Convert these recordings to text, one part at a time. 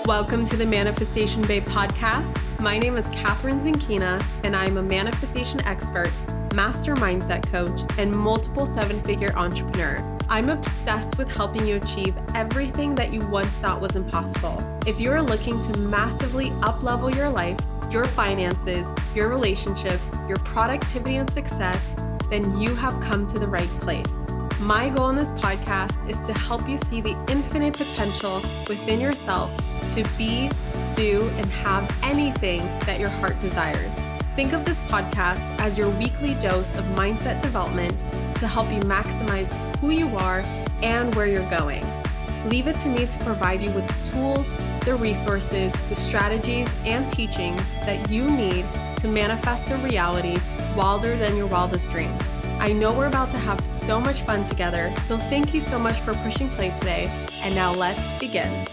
Welcome to the Manifestation Babe podcast. My name is Catherine Zinkina, and I'm a manifestation expert, master mindset coach, and multiple seven-figure entrepreneur. I'm obsessed with helping you achieve everything that you once thought was impossible. If you're looking to massively up-level your life, your finances, your relationships, your productivity and success, then you have come to the right place. My goal in this podcast is to help you see the infinite potential within yourself to be, do, and have anything that your heart desires. Think of this podcast as your weekly dose of mindset development to help you maximize who you are and where you're going. Leave it to me to provide you with the tools, the resources, the strategies, and teachings that you need to manifest a reality wilder than your wildest dreams. I know we're about to have so much fun together, so thank you so much for pushing play today, and now let's begin.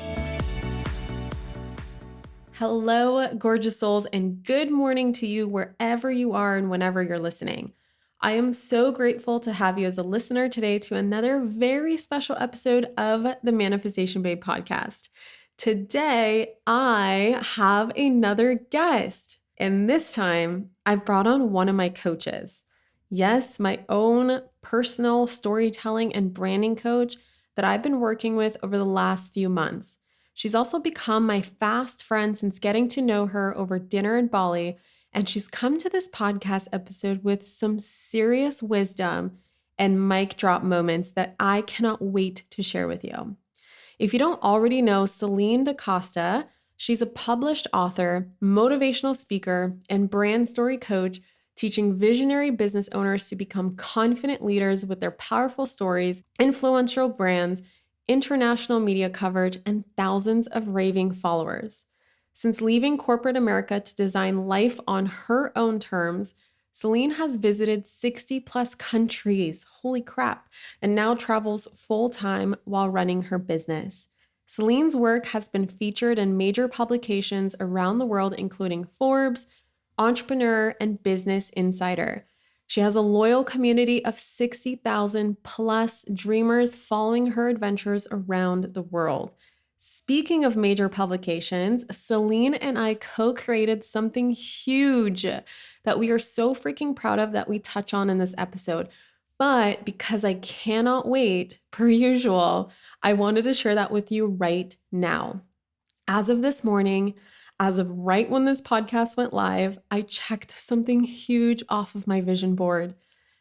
Hello, gorgeous souls, and good morning to you wherever you are and whenever you're listening. I am so grateful to have you as a listener today to another very special episode of the Manifestation Babe podcast. Today, I have another guest, and this time I've brought on one of my coaches. Yes, my own personal storytelling and branding coach that I've been working with over the last few months. She's also become my fast friend since getting to know her over dinner in Bali, and she's come to this podcast episode with some serious wisdom and mic drop moments that I cannot wait to share with you. If you don't already know Celinne Da Costa, she's a published author, motivational speaker, and brand story coach, teaching visionary business owners to become confident leaders with their powerful stories, influential brands, international media coverage, and thousands of raving followers. Since leaving corporate America to design life on her own terms, Celinne has visited 60 plus countries, holy crap, and now travels full-time while running her business. Celinne's work has been featured in major publications around the world, including Forbes, Entrepreneur, and Business Insider. She has a loyal community of 60,000 plus dreamers following her adventures around the world. Speaking of major publications, Celinne and I co-created something huge that we are so freaking proud of that we touch on in this episode. But because I cannot wait, per usual, I wanted to share that with you right now. As of this morning, as of right when this podcast went live, I checked something huge off of my vision board.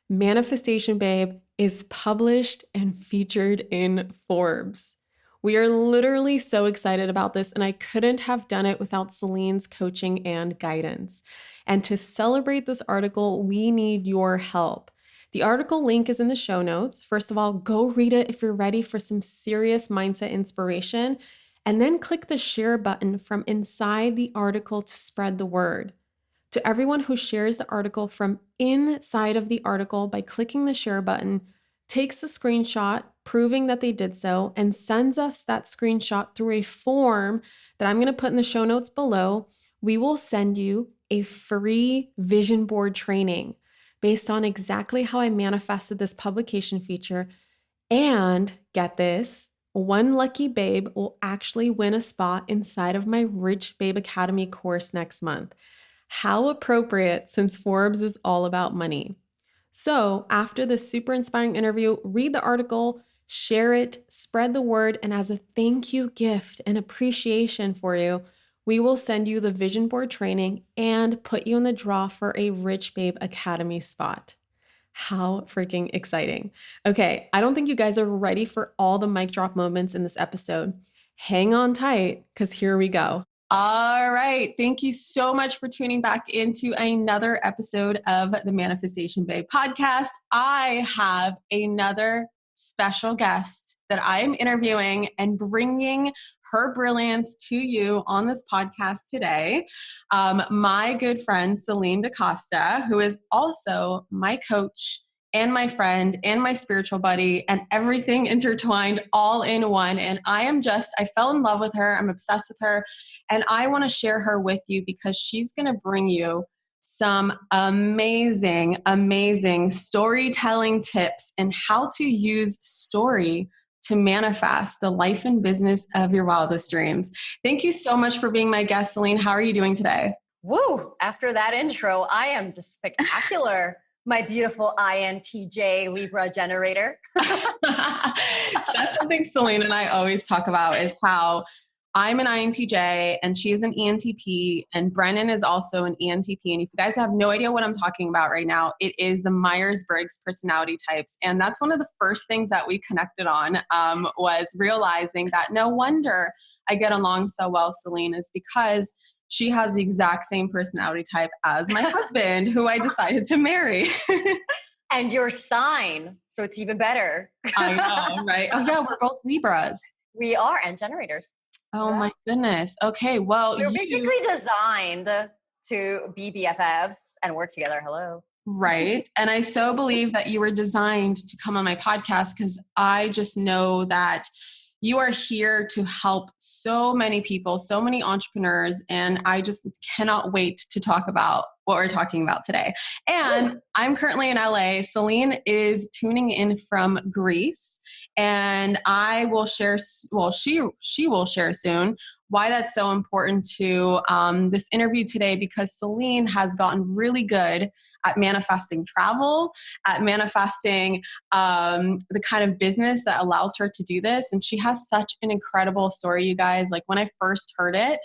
Manifestation Babe is published and featured in Forbes. We are literally so excited about this, and I couldn't have done it without Celinne's coaching and guidance. And to celebrate this article, we need your help. The article link is in the show notes. First of all, go read it if you're ready for some serious mindset inspiration. And then click the share button from inside the article to spread the word. To everyone who shares the article from inside of the article by clicking the share button, takes a screenshot proving that they did so, and sends us that screenshot through a form that I'm going to put in the show notes below, we will send you a free vision board training based on exactly how I manifested this publication feature. And get this, one lucky babe will actually win a spot inside of my Rich Babe Academy course next month. How appropriate, since Forbes is all about money. So after this super inspiring interview, read the article, share it, spread the word, and as a thank you gift and appreciation for you, we will send you the vision board training and put you in the draw for a Rich Babe Academy spot. How freaking exciting. Okay, I don't think you guys are ready for all the mic drop moments in this episode. Hang on tight, because here we go. All right. Thank you so much for tuning back into another episode of the Manifestation Babe podcast. I have another special guest that I am interviewing and bringing her brilliance to you on this podcast today. My good friend, Celinne Da Costa, who is also my coach and my friend and my spiritual buddy and everything intertwined all in one. And I fell in love with her. I'm obsessed with her. And I want to share her with you because she's going to bring you some amazing, amazing storytelling tips and how to use story to manifest the life and business of your wildest dreams. Thank you so much for being my guest, Celinne. How are you doing today? Woo! After that intro, I am just spectacular. My beautiful INTJ Libra generator. So that's something Celinne and I always talk about is how I'm an INTJ and she's an ENTP and Brennan is also an ENTP. And if you guys have no idea what I'm talking about right now, it is the Myers-Briggs personality types. And that's one of the first things that we connected on was realizing that no wonder I get along so well, Celinne, is because she has the exact same personality type as my husband, who I decided to marry. And your sign, so it's even better. I know, right? Oh yeah, we're both Libras. We are, and generators. Oh my goodness. Okay, well, we're basically designed to be BFFs and work together. Hello. Right. And I so believe that you were designed to come on my podcast because I just know that you are here to help so many people, so many entrepreneurs, and I just cannot wait to talk about what we're talking about today. And I'm currently in LA. Celinne is tuning in from Greece, and I will share, well, she will share soon why that's so important to this interview today, because Celinne has gotten really good at manifesting travel, at manifesting the kind of business that allows her to do this. And she has such an incredible story, you guys. Like when I first heard it,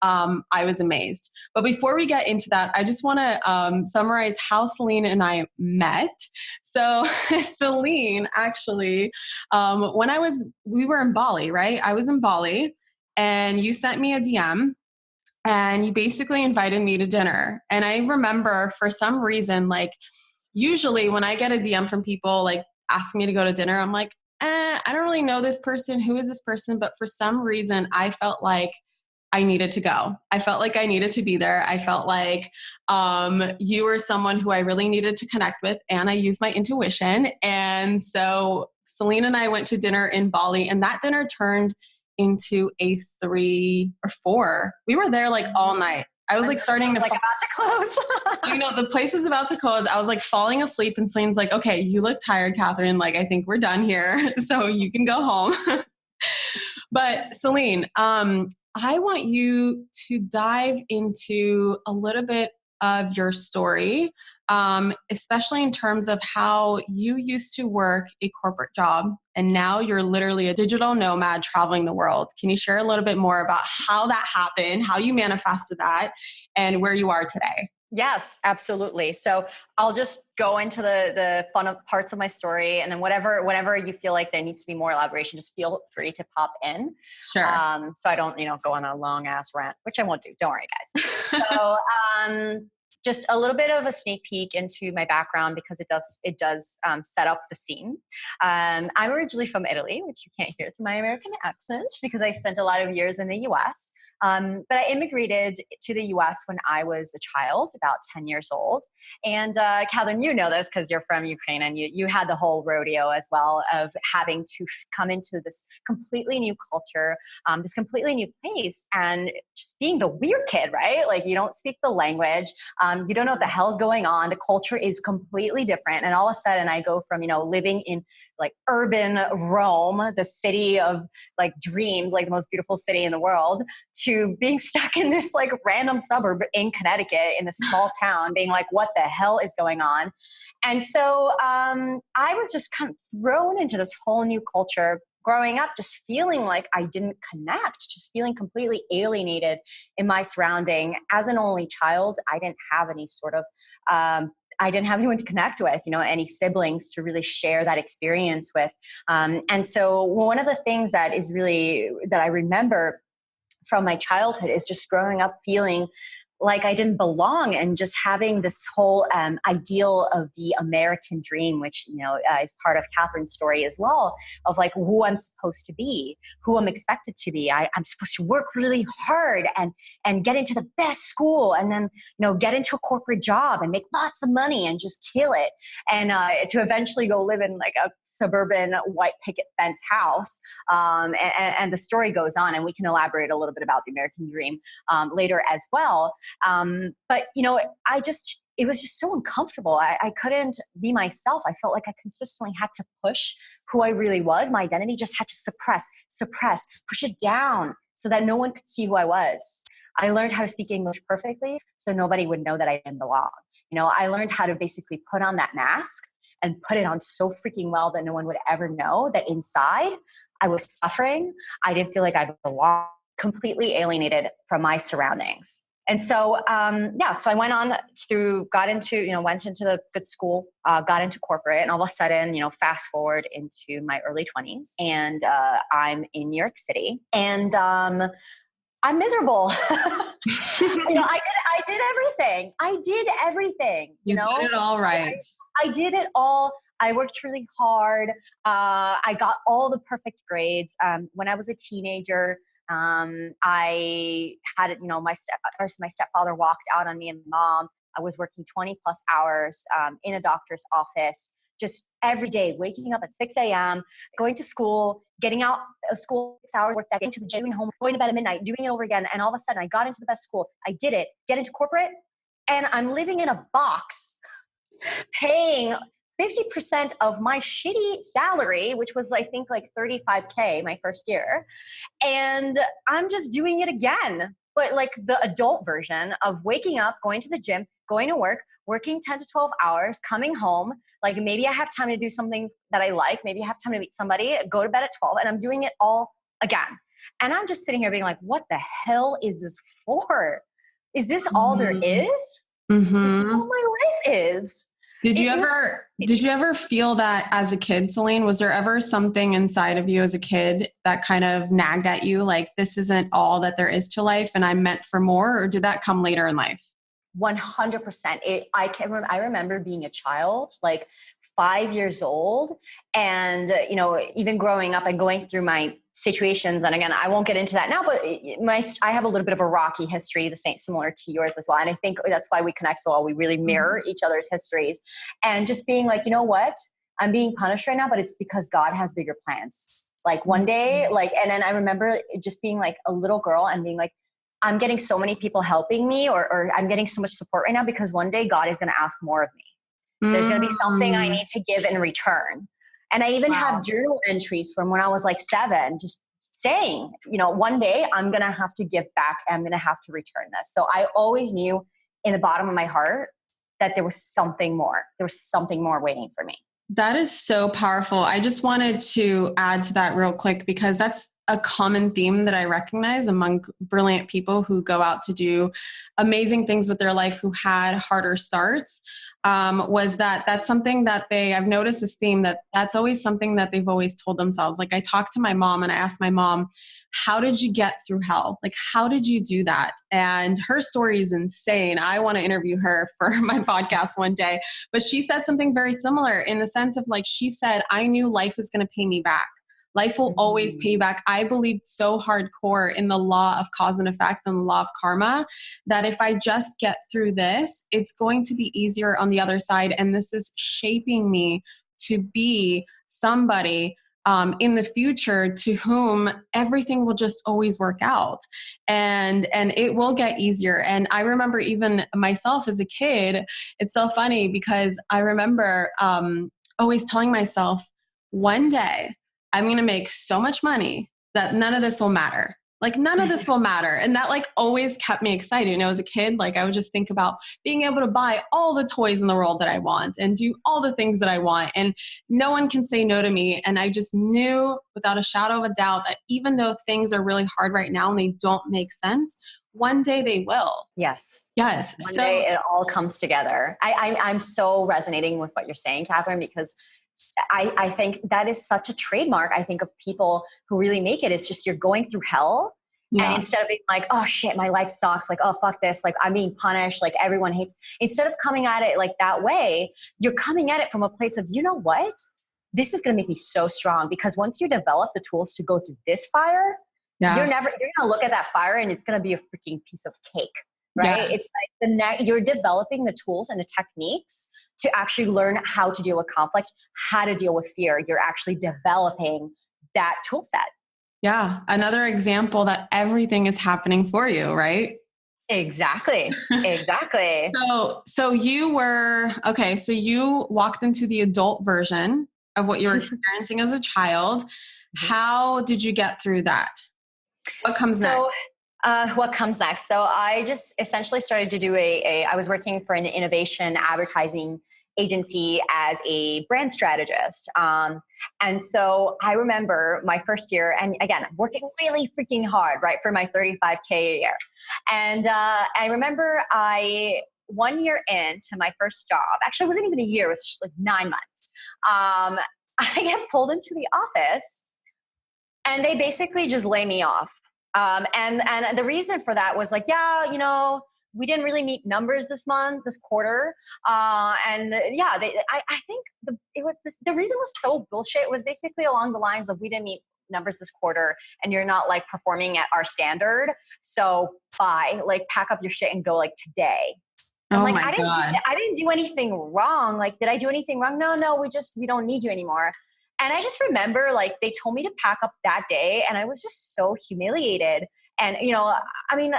I was amazed. But before we get into that, I just want to summarize how Celinne and I met. So Celinne, actually, we were in Bali, right? I was in Bali. And you sent me a DM and you basically invited me to dinner. And I remember for some reason, like usually when I get a DM from people like asking me to go to dinner, I'm like, I don't really know this person. Who is this person? But for some reason, I felt like I needed to go. I felt like I needed to be there. I felt like you were someone who I really needed to connect with, and I used my intuition. And so Celinne and I went to dinner in Bali, and that dinner turned into a 3 or 4. We were there like all night. I was like starting to about to close. The place was about to close. I was like falling asleep, and Celine's like, "Okay, you look tired, Catherine. Like, I think we're done here, so you can go home." But Celinne, I want you to dive into a little bit of your story, especially in terms of how you used to work a corporate job and now you're literally a digital nomad traveling the world. Can you share a little bit more about how that happened, how you manifested that, and where you are today? Yes, absolutely. So I'll just go into the fun parts of my story, and then whenever you feel like there needs to be more elaboration, just feel free to pop in. Sure. So I don't, go on a long ass rant, which I won't do. Don't worry, guys. So just a little bit of a sneak peek into my background, because it does set up the scene. I'm originally from Italy, which you can't hear through my American accent because I spent a lot of years in the U.S. But I immigrated to the U.S. when I was a child, about 10 years old. And Catherine, you know this because you're from Ukraine, and you had the whole rodeo as well of having to come into this completely new culture, this completely new place, and just being the weird kid, right? Like you don't speak the language. You don't know what the hell's going on. The culture is completely different. And all of a sudden I go from, living in like urban Rome, the city of like dreams, like the most beautiful city in the world, to being stuck in this like random suburb in Connecticut in this small town, being like, what the hell is going on? And so I was just kind of thrown into this whole new culture, growing up, just feeling like I didn't connect, just feeling completely alienated in my surrounding. As an only child, I didn't have any sort of, I didn't have anyone to connect with, any siblings to really share that experience with. And so one of the things that I remember from my childhood is just growing up feeling like I didn't belong, and just having this whole ideal of the American dream, which, is part of Catherine's story as well, of like who I'm supposed to be, who I'm expected to be. I'm supposed to work really hard and get into the best school, and then, get into a corporate job and make lots of money and just kill it. And to eventually go live in like a suburban white picket fence house. And the story goes on, and we can elaborate a little bit about the American dream later as well. But, I just it was just so uncomfortable. I couldn't be myself. I felt like I consistently had to push who I really was. My identity just had to suppress, push it down so that no one could see who I was. I learned how to speak English perfectly so nobody would know that I didn't belong. I learned how to basically put on that mask and put it on so freaking well that no one would ever know that inside I was suffering. I didn't feel like I belonged, completely alienated from my surroundings. And so, so I went on went into the good school, got into corporate, and all of a sudden, fast forward into my early 20s, and I'm in New York City, and I'm miserable. I did everything. You did it all right. I did it all. I worked really hard. I got all the perfect grades. When I was a teenager, I had, my stepfather walked out on me and mom. I was working 20 plus hours in a doctor's office, just every day, waking up at 6 a.m., going to school, getting out of school 6 hours, work that day, to the gym, going home, going to bed at midnight, doing it over again. And all of a sudden I got into the best school. I did it, get into corporate, and I'm living in a box paying 50% of my shitty salary, which was, I think, like $35K my first year. And I'm just doing it again, but like the adult version of waking up, going to the gym, going to work, working 10 to 12 hours, coming home. Like maybe I have time to do something that I like. Maybe I have time to meet somebody, go to bed at 12, and I'm doing it all again. And I'm just sitting here being like, what the hell is this for? Is this all there is? Is this all my life is? Did you ever feel that as a kid, Celinne? Was there ever something inside of you as a kid that kind of nagged at you, like, this isn't all that there is to life and I'm meant for more? Or did that come later in life? 100%. I remember being a child, like 5 years old, and even growing up and going through my situations. And again, I won't get into that now, but I have a little bit of a rocky history, the same, similar to yours as well. And I think that's why we connect so well. We really mirror each other's histories, and just being like, you know what, I'm being punished right now, but it's because God has bigger plans. Like one day, and then I remember just being like a little girl and being like, I'm getting so many people helping me, or I'm getting so much support right now because one day God is going to ask more of me. There's going to be something I need to give in return. And I even have journal entries from when I was like 7, just saying, one day I'm going to have to give back. I'm going to have to return this. So I always knew in the bottom of my heart that there was something more. There was something more waiting for me. That is so powerful. I just wanted to add to that real quick, because that's a common theme that I recognize among brilliant people who go out to do amazing things with their life, who had harder starts, was that's something that I've noticed this theme, that's always something that they've always told themselves. Like, I talked to my mom and I asked my mom, how did you get through hell? Like, how did you do that? And her story is insane. I want to interview her for my podcast one day, but she said something very similar, in the sense of, like, she said, I knew life was going to pay me back. Life will always pay back. I believed so hardcore in the law of cause and effect and the law of karma that if I just get through this, it's going to be easier on the other side. And this is shaping me to be somebody in the future to whom everything will just always work out, and it will get easier. And I remember even myself as a kid, it's so funny because I remember always telling myself, one day I'm going to make so much money that none of this will matter. Like, none of this will matter. And that, like, always kept me excited. As a kid, like, I would just think about being able to buy all the toys in the world that I want and do all the things that I want. And no one can say no to me. And I just knew without a shadow of a doubt that even though things are really hard right now and they don't make sense, one day they will. Yes. Yes. One day it all comes together. I'm so resonating with what you're saying, Catherine, because I think that is such a trademark, I think, of people who really make it. It's just, you're going through hell. Yeah. And instead of being like, oh shit, my life sucks. Like, oh, fuck this. Like, I'm being punished. Like, everyone hates. Instead of coming at it like that way, you're coming at it from a place of, you know what? This is going to make me so strong, because once you develop the tools to go through this fire, you're going to look at that fire and it's going to be a freaking piece of cake. Right? Yeah. It's like you're developing the tools and the techniques to actually learn how to deal with conflict, how to deal with fear. You're actually developing that tool set. Yeah. Another example that everything is happening for you, right? Exactly. Exactly. So you were, okay, so you walked into the adult version of what you were experiencing as a child. How did you get through that? What comes next? So, what comes next? So, I just essentially started to do I was working for an innovation advertising agency as a brand strategist. And so I remember my first year, and again, I'm working really freaking hard, right, for my 35K a year. And I remember one year into my first job, actually, it wasn't even a year, it was just like 9 months. I get pulled into the office and they basically just lay me off. And the reason for that was like, yeah, we didn't really meet numbers this quarter, and yeah, I think the reason was so bullshit. It was basically along the lines of we didn't meet numbers this quarter, and you're not like performing at our standard. So bye, like pack up your shit and go like today. I'm Oh like, my God. I didn't do anything wrong. Like, did I do anything wrong? No, we don't need you anymore. And I just remember like they told me to pack up that day and I was just so humiliated. And, I mean,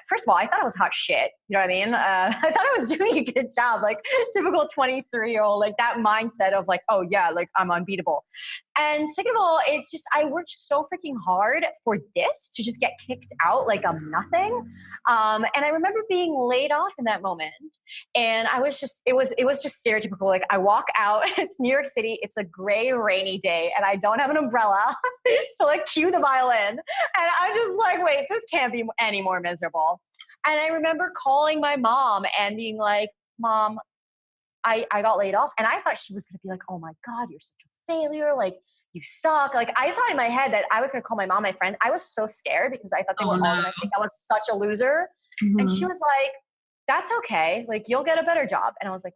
first of all, I thought I was hot shit. You know what I mean? I thought I was doing a good job, like typical 23-year-old, like that mindset of like, oh yeah, like I'm unbeatable. And second of all, it's just, I worked so freaking hard for this to just get kicked out like I'm nothing. And I remember being laid off in that moment. And it was just stereotypical. Like I walk out, it's New York City, it's a gray, rainy day, and I don't have an umbrella. So like cue the violin. And I'm just like, wait, this can't be any more miserable. And I remember calling my mom and being like, Mom, I got laid off. And I thought she was going to be like, oh my God, you're such a failure. Like you suck. Like I thought in my head that I was going to call my mom, my friend. I was so scared because I thought they were all going to think I was such a loser. And she was like, that's okay. Like you'll get a better job. And I was like,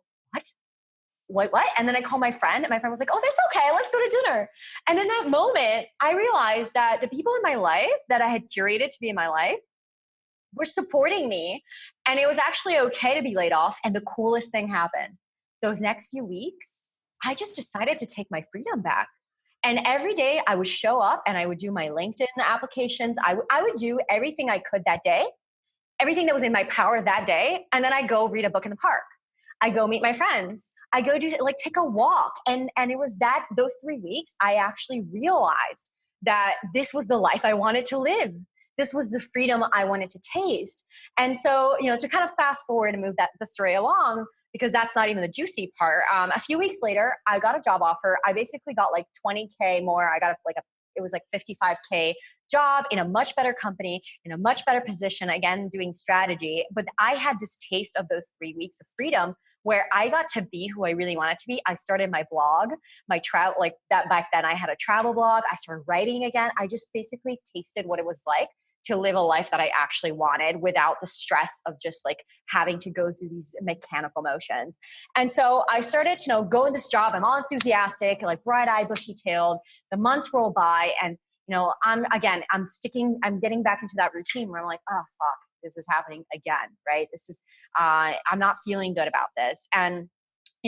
what? And then I called my friend and my friend was like, oh, that's okay. Let's go to dinner. And in that moment, I realized that the people in my life that I had curated to be in my life were supporting me. And it was actually okay to be laid off. And the coolest thing happened. Those next few weeks, I just decided to take my freedom back. And every day I would show up and I would do my LinkedIn applications. I would do everything I could that day, everything that was in my power that day. And then I go read a book in the park. I go meet my friends. I go take a walk. And it was those 3 weeks, I actually realized that this was the life I wanted to live. This was the freedom I wanted to taste. And so, to kind of fast forward and move the story along, because that's not even the juicy part. A few weeks later, I got a job offer. I basically got like 20K more. I got it was like 55K job in a much better company, in a much better position, again, doing strategy. But I had this taste of those 3 weeks of freedom where I got to be who I really wanted to be. I started my blog, my travel, like that back then I had a travel blog. I started writing again. I just basically tasted what it was like to live a life that I actually wanted without the stress of just like having to go through these mechanical motions. And so I started to go in this job. I'm all enthusiastic, like bright-eyed, bushy-tailed. The months roll by and I'm getting back into that routine where I'm like, oh fuck, this is happening again, right? I'm not feeling good about this. And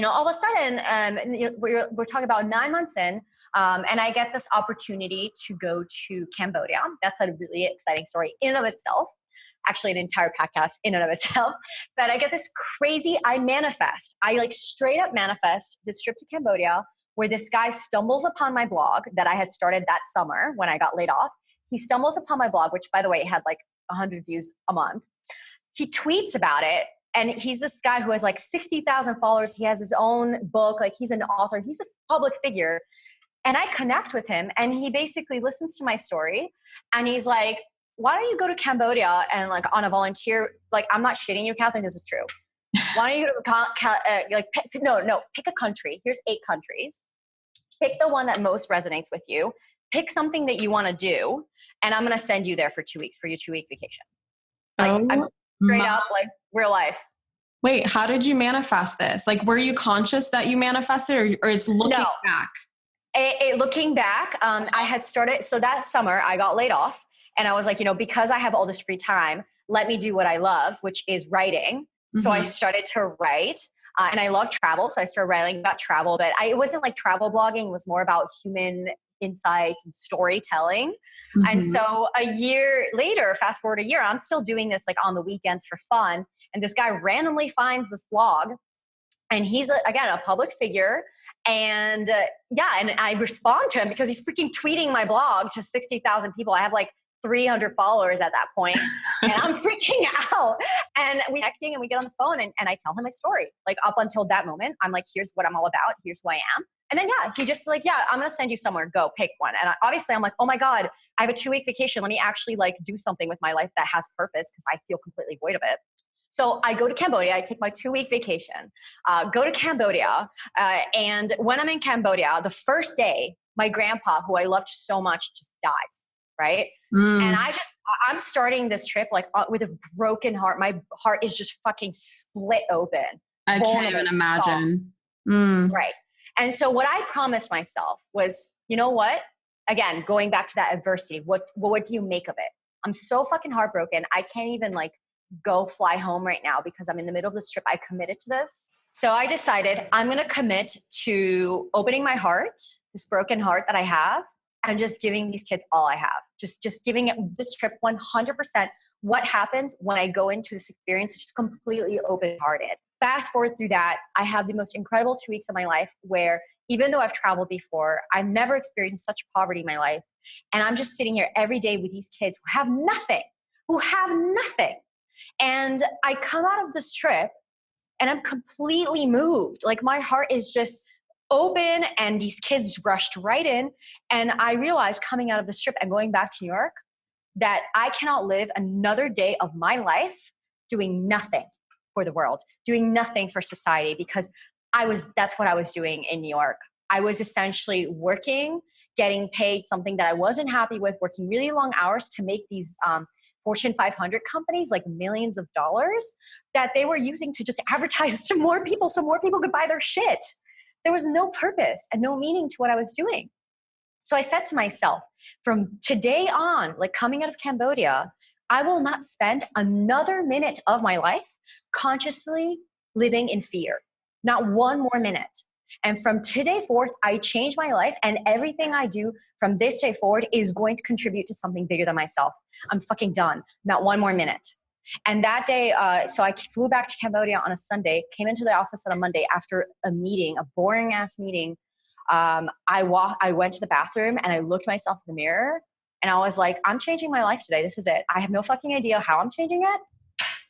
all of a sudden, we're talking about 9 months in, and I get this opportunity to go to Cambodia. That's a really exciting story in and of itself. Actually, an entire podcast in and of itself. But I get this I like straight up manifest this trip to Cambodia where this guy stumbles upon my blog that I had started that summer when I got laid off. He stumbles upon my blog, which by the way, had like 100 views a month. He tweets about it. And he's this guy who has like 60,000 followers. He has his own book. Like he's an author. He's a public figure. And I connect with him and he basically listens to my story. And he's like, why don't you go to Cambodia and like on a volunteer, like I'm not shitting you, Catherine, this is true. Why don't you go pick a country. Here's 8 countries. Pick the one that most resonates with you. Pick something that you want to do. And I'm going to send you there for 2 weeks for your 2-week vacation. Like I'm straight up like real life. Wait, how did you manifest this? Like, were you conscious that you manifested or it's looking back? Looking back, I had started. So that summer I got laid off and I was like, because I have all this free time, let me do what I love, which is writing. Mm-hmm. So I started to write and I love travel. So I started writing about travel, but it wasn't like travel blogging. It was more about human insights and storytelling. And Mm-hmm. so a year later, fast forward a year, I'm still doing this like on the weekends for fun. And this guy randomly finds this blog, and he's again a public figure. And and I respond to him because he's freaking tweeting my blog to 60,000 people. I have like 300 followers at that point, and I'm freaking out. And we connecting, and we get on the phone, and I tell him my story. Like up until that moment, I'm like, here's what I'm all about. Here's who I am. And then he just like, I'm gonna send you somewhere. Go pick one. And obviously, I'm like, oh my god, I have a 2-week vacation. Let me actually like do something with my life that has purpose, because I feel completely void of it. So I go to Cambodia. I take my 2-week vacation, go to Cambodia. And when I'm in Cambodia, the first day, my grandpa, who I loved so much, just dies, right? And I'm starting this trip like with a broken heart. My heart is just fucking split open. I can't even imagine. Right. And so what I promised myself was, you know what? Again, going back to that adversity, what do you make of it? I'm so fucking heartbroken. I can't even like go fly home right now because I'm in the middle of this trip. I committed to this. So I decided I'm going to commit to opening my heart, this broken heart that I have, and just giving these kids all I have. Just giving it this trip 100%. What happens when I go into this experience is just completely open-hearted. Fast forward through that, I have the most incredible 2 weeks of my life where even though I've traveled before, I've never experienced such poverty in my life. And I'm just sitting here every day with these kids who have nothing. And I come out of this trip and I'm completely moved. Like my heart is just open, and these kids rushed right in. And I realized coming out of this trip and going back to New York that I cannot live another day of my life doing nothing for the world, doing nothing for society, because that's what I was doing in New York. I was essentially working, getting paid something that I wasn't happy with, working really long hours to make these Fortune 500 companies like millions of dollars that they were using to just advertise to more people so more people could buy their shit. There was no purpose and no meaning to what I was doing. So I said to myself, from today on, like coming out of Cambodia, I will not spend another minute of my life consciously living in fear. Not one more minute. And from today forth, I change my life, and everything I do from this day forward is going to contribute to something bigger than myself. I'm fucking done. Not one more minute. And that day, so I flew back to Cambodia on a Sunday, came into the office on a Monday after a meeting, a boring ass meeting. I went to the bathroom and I looked myself in the mirror and I was like, I'm changing my life today. This is it. I have no fucking idea how I'm changing it,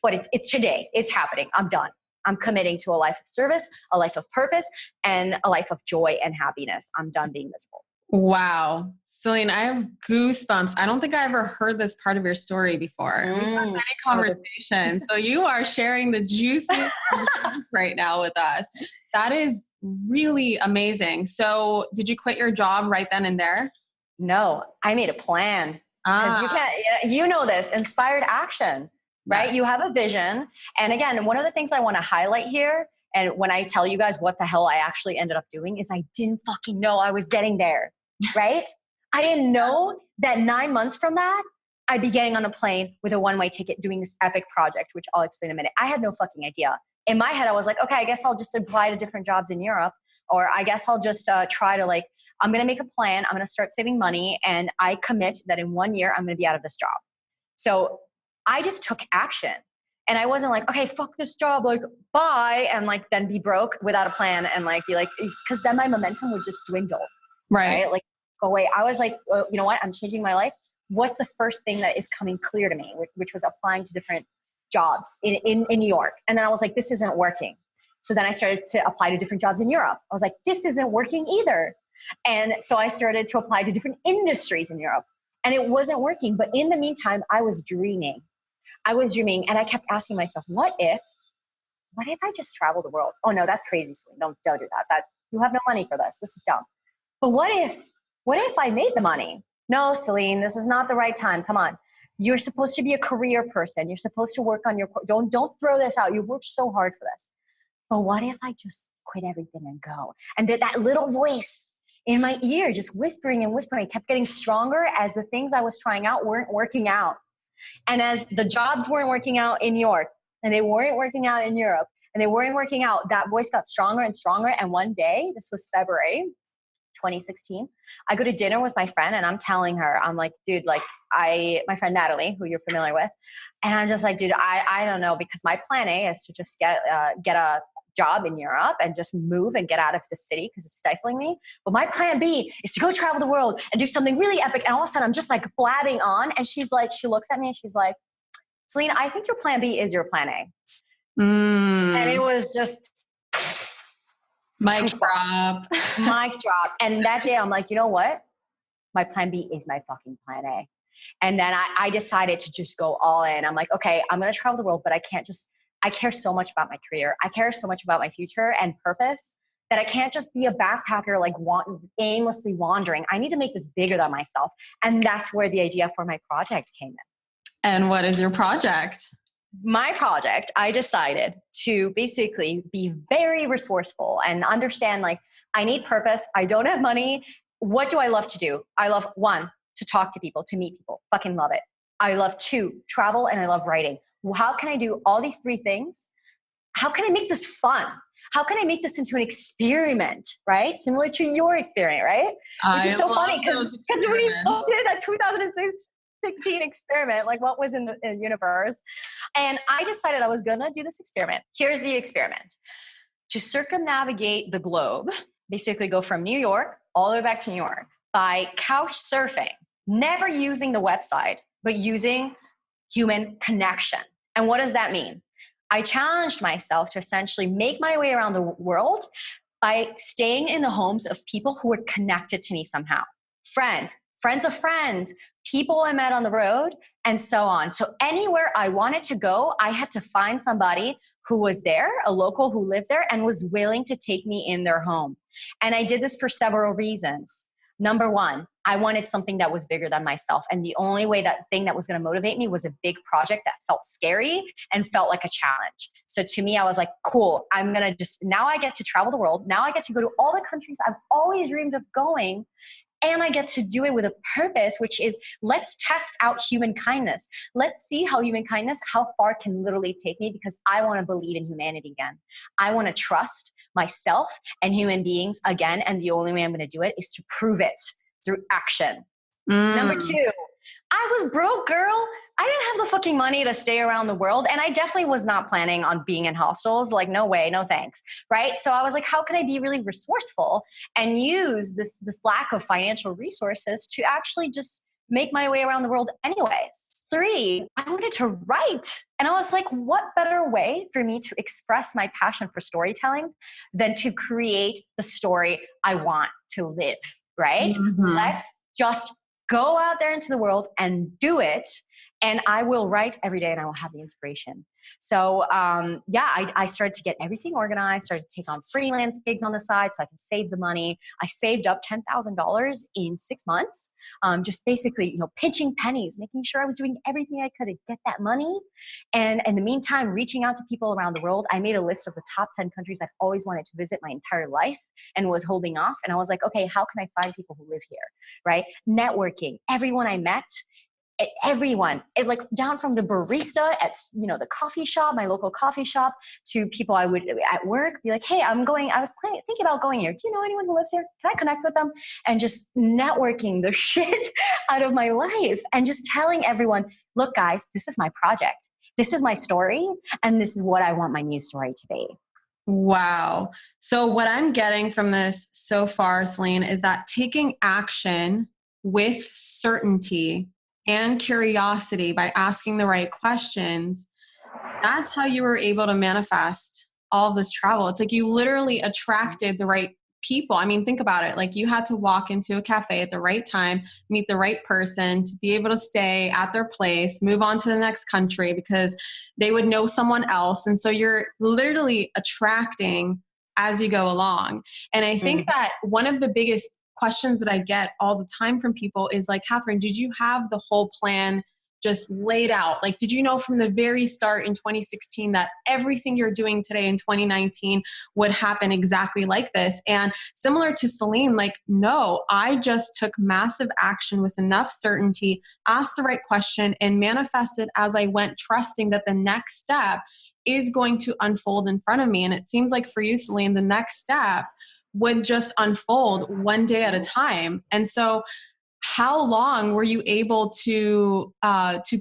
but it's today. It's happening. I'm done. I'm committing to a life of service, a life of purpose, and a life of joy and happiness. I'm done being miserable. Wow. Celinne, I have goosebumps. I don't think I ever heard this part of your story before. We've had many conversations. So you are sharing the juicy right now with us. That is really amazing. So did you quit your job right then and there? No, I made a plan. Because you know this, inspired action, right? You have a vision. And again, one of the things I want to highlight here, and when I tell you guys what the hell I actually ended up doing, is I didn't fucking know I was getting there, right? I didn't know that 9 months from that, I'd be getting on a plane with a one-way ticket doing this epic project, which I'll explain in a minute. I had no fucking idea. In my head, I was like, okay, I guess I'll just apply to different jobs in Europe, or I guess I'll just try to I'm going to make a plan. I'm going to start saving money, and I commit that in 1 year, I'm going to be out of this job. So I just took action. And I wasn't like, okay, fuck this job, bye, and then be broke without a plan and be like, because then my momentum would just dwindle. Right? Go away. I was like, you know what? I'm changing my life. What's the first thing that is coming clear to me, which was applying to different jobs in New York. And then I was like, this isn't working. So then I started to apply to different jobs in Europe. I was like, this isn't working either. And so I started to apply to different industries in Europe, and it wasn't working. But in the meantime, I was dreaming. And I kept asking myself, what if I just travel the world? Oh no, that's crazy, Celinne. Don't do that. You have no money for this. This is dumb. But what if I made the money? No, Celinne, this is not the right time. Come on. You're supposed to be a career person. You're supposed to work on don't throw this out. You've worked so hard for this. But what if I just quit everything and go? And that little voice in my ear, just whispering and whispering, kept getting stronger as the things I was trying out weren't working out. And as the jobs weren't working out in New York, and they weren't working out in Europe, and they weren't working out, that voice got stronger and stronger. And one day, this was February 2016. I go to dinner with my friend and I'm telling her, I'm like, dude, like my friend Natalie, who you're familiar with. And I'm just like, dude, I don't know, because my plan A is to just get a job in Europe and just move and get out of the city because it's stifling me. But my plan B is to go travel the world and do something really epic. And all of a sudden I'm just like blabbing on. And she's like, she looks at me and she's like, Celine, I think your plan B is your plan A. And it was just mic drop. Mic drop. And that day I'm like, you know what? My plan B is my fucking plan A. And then I decided to just go all in. I'm like, okay, I'm going to travel the world, but I care so much about my career. I care so much about my future and purpose that I can't just be a backpacker, like aimlessly wandering. I need to make this bigger than myself. And that's where the idea for my project came in. And what is your project? My project, I decided to basically be very resourceful and understand, like, I need purpose. I don't have money. What do I love to do? I love, 1, to talk to people, to meet people. Fucking love it. I love 2, travel, and I love writing. How can I do all these 3 things? How can I make this fun? How can I make this into an experiment, right? Similar to your experiment, right? Which is so funny because we both did a 2016 experiment, like what was in the universe. And I decided I was going to do this experiment. Here's the experiment. To circumnavigate the globe, basically go from New York all the way back to New York by couch surfing, never using the website, but using human connection. And what does that mean? I challenged myself to essentially make my way around the world by staying in the homes of people who were connected to me somehow. Friends of friends, people I met on the road, and so on. So anywhere I wanted to go, I had to find somebody who was there, a local who lived there, and was willing to take me in their home. And I did this for several reasons. Number 1, I wanted something that was bigger than myself. And the only way that thing that was going to motivate me was a big project that felt scary and felt like a challenge. So to me, I was like, cool, I'm going to now I get to travel the world. Now I get to go to all the countries I've always dreamed of going. And I get to do it with a purpose, which is, let's test out human kindness. Let's see how human kindness, how far can literally take me, because I want to believe in humanity again. I want to trust myself and human beings again. And the only way I'm going to do it is to prove it through action. Number 2, I was broke, girl. I didn't have the fucking money to stay around the world. And I definitely was not planning on being in hostels. Like, no way, no thanks. Right. So I was like, how can I be really resourceful and use this lack of financial resources to actually just make my way around the world anyways? 3, I wanted to write. And I was like, what better way for me to express my passion for storytelling than to create the story I want to live, right? Let's just go out there into the world and do it. And I will write every day and I will have the inspiration. So I started to get everything organized, started to take on freelance gigs on the side so I can save the money. I saved up $10,000 in 6 months, just basically, pinching pennies, making sure I was doing everything I could to get that money. And in the meantime, reaching out to people around the world. I made a list of the top 10 countries I've always wanted to visit my entire life and was holding off. And I was like, okay, how can I find people who live here, right? Networking, everyone I met, everyone, like down from the barista at the coffee shop, my local coffee shop, to people I would at work be like, hey, I was thinking about going here. Do you know anyone who lives here? Can I connect with them? And just networking the shit out of my life and just telling everyone, look, guys, this is my project. This is my story. And this is what I want my new story to be. Wow. So what I'm getting from this so far, Celine, is that taking action with certainty and curiosity by asking the right questions, that's how you were able to manifest all of this travel. It's like you literally attracted the right people. I mean, think about it. Like you had to walk into a cafe at the right time, meet the right person to be able to stay at their place, move on to the next country because they would know someone else. And so you're literally attracting as you go along. And I think that one of the biggest questions that I get all the time from people is like, Catherine, did you have the whole plan just laid out? Like, did you know from the very start in 2016 that everything you're doing today in 2019 would happen exactly like this? And similar to Celine, like, no, I just took massive action with enough certainty, asked the right question, and manifested as I went, trusting that the next step is going to unfold in front of me. And it seems like for you, Celine, the next step would just unfold one day at a time. And so how long were you able to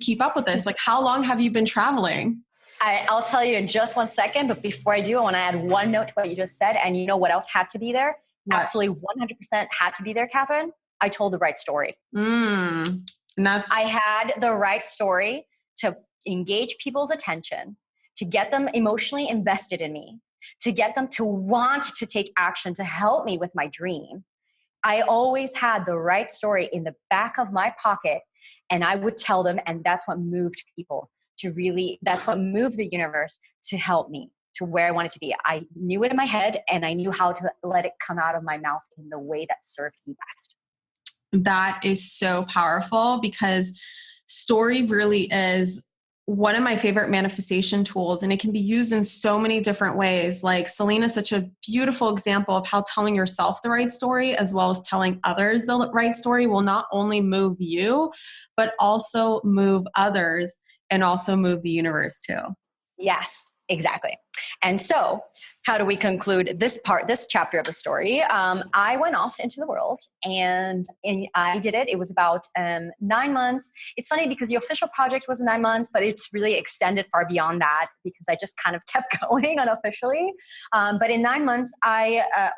keep up with this? Like, how long have you been traveling? I'll tell you in just 1 second, but before I do, I want to add one note to what you just said. And you know what else had to be there? What? Absolutely 100% had to be there, Catherine. I told the right story. And that's I had the right story to engage people's attention, to get them emotionally invested in me, to get them to want to take action to help me with my dream. I always had the right story in the back of my pocket, and I would tell them, and that's what moved people to really, that's what moved the universe to help me to where I wanted to be. I knew it in my head, and I knew how to let it come out of my mouth in the way that served me best. That is so powerful, because story really is one of my favorite manifestation tools, and it can be used in so many different ways. Like Celinne is such a beautiful example of how telling yourself the right story as well as telling others the right story will not only move you, but also move others and also move the universe too. Yes, exactly. And so, how do we conclude this chapter of the story? I went off into the world and I did it. It was about 9 months. It's funny because the official project was 9 months, but it's really extended far beyond that because I just kind of kept going unofficially. But in 9 months,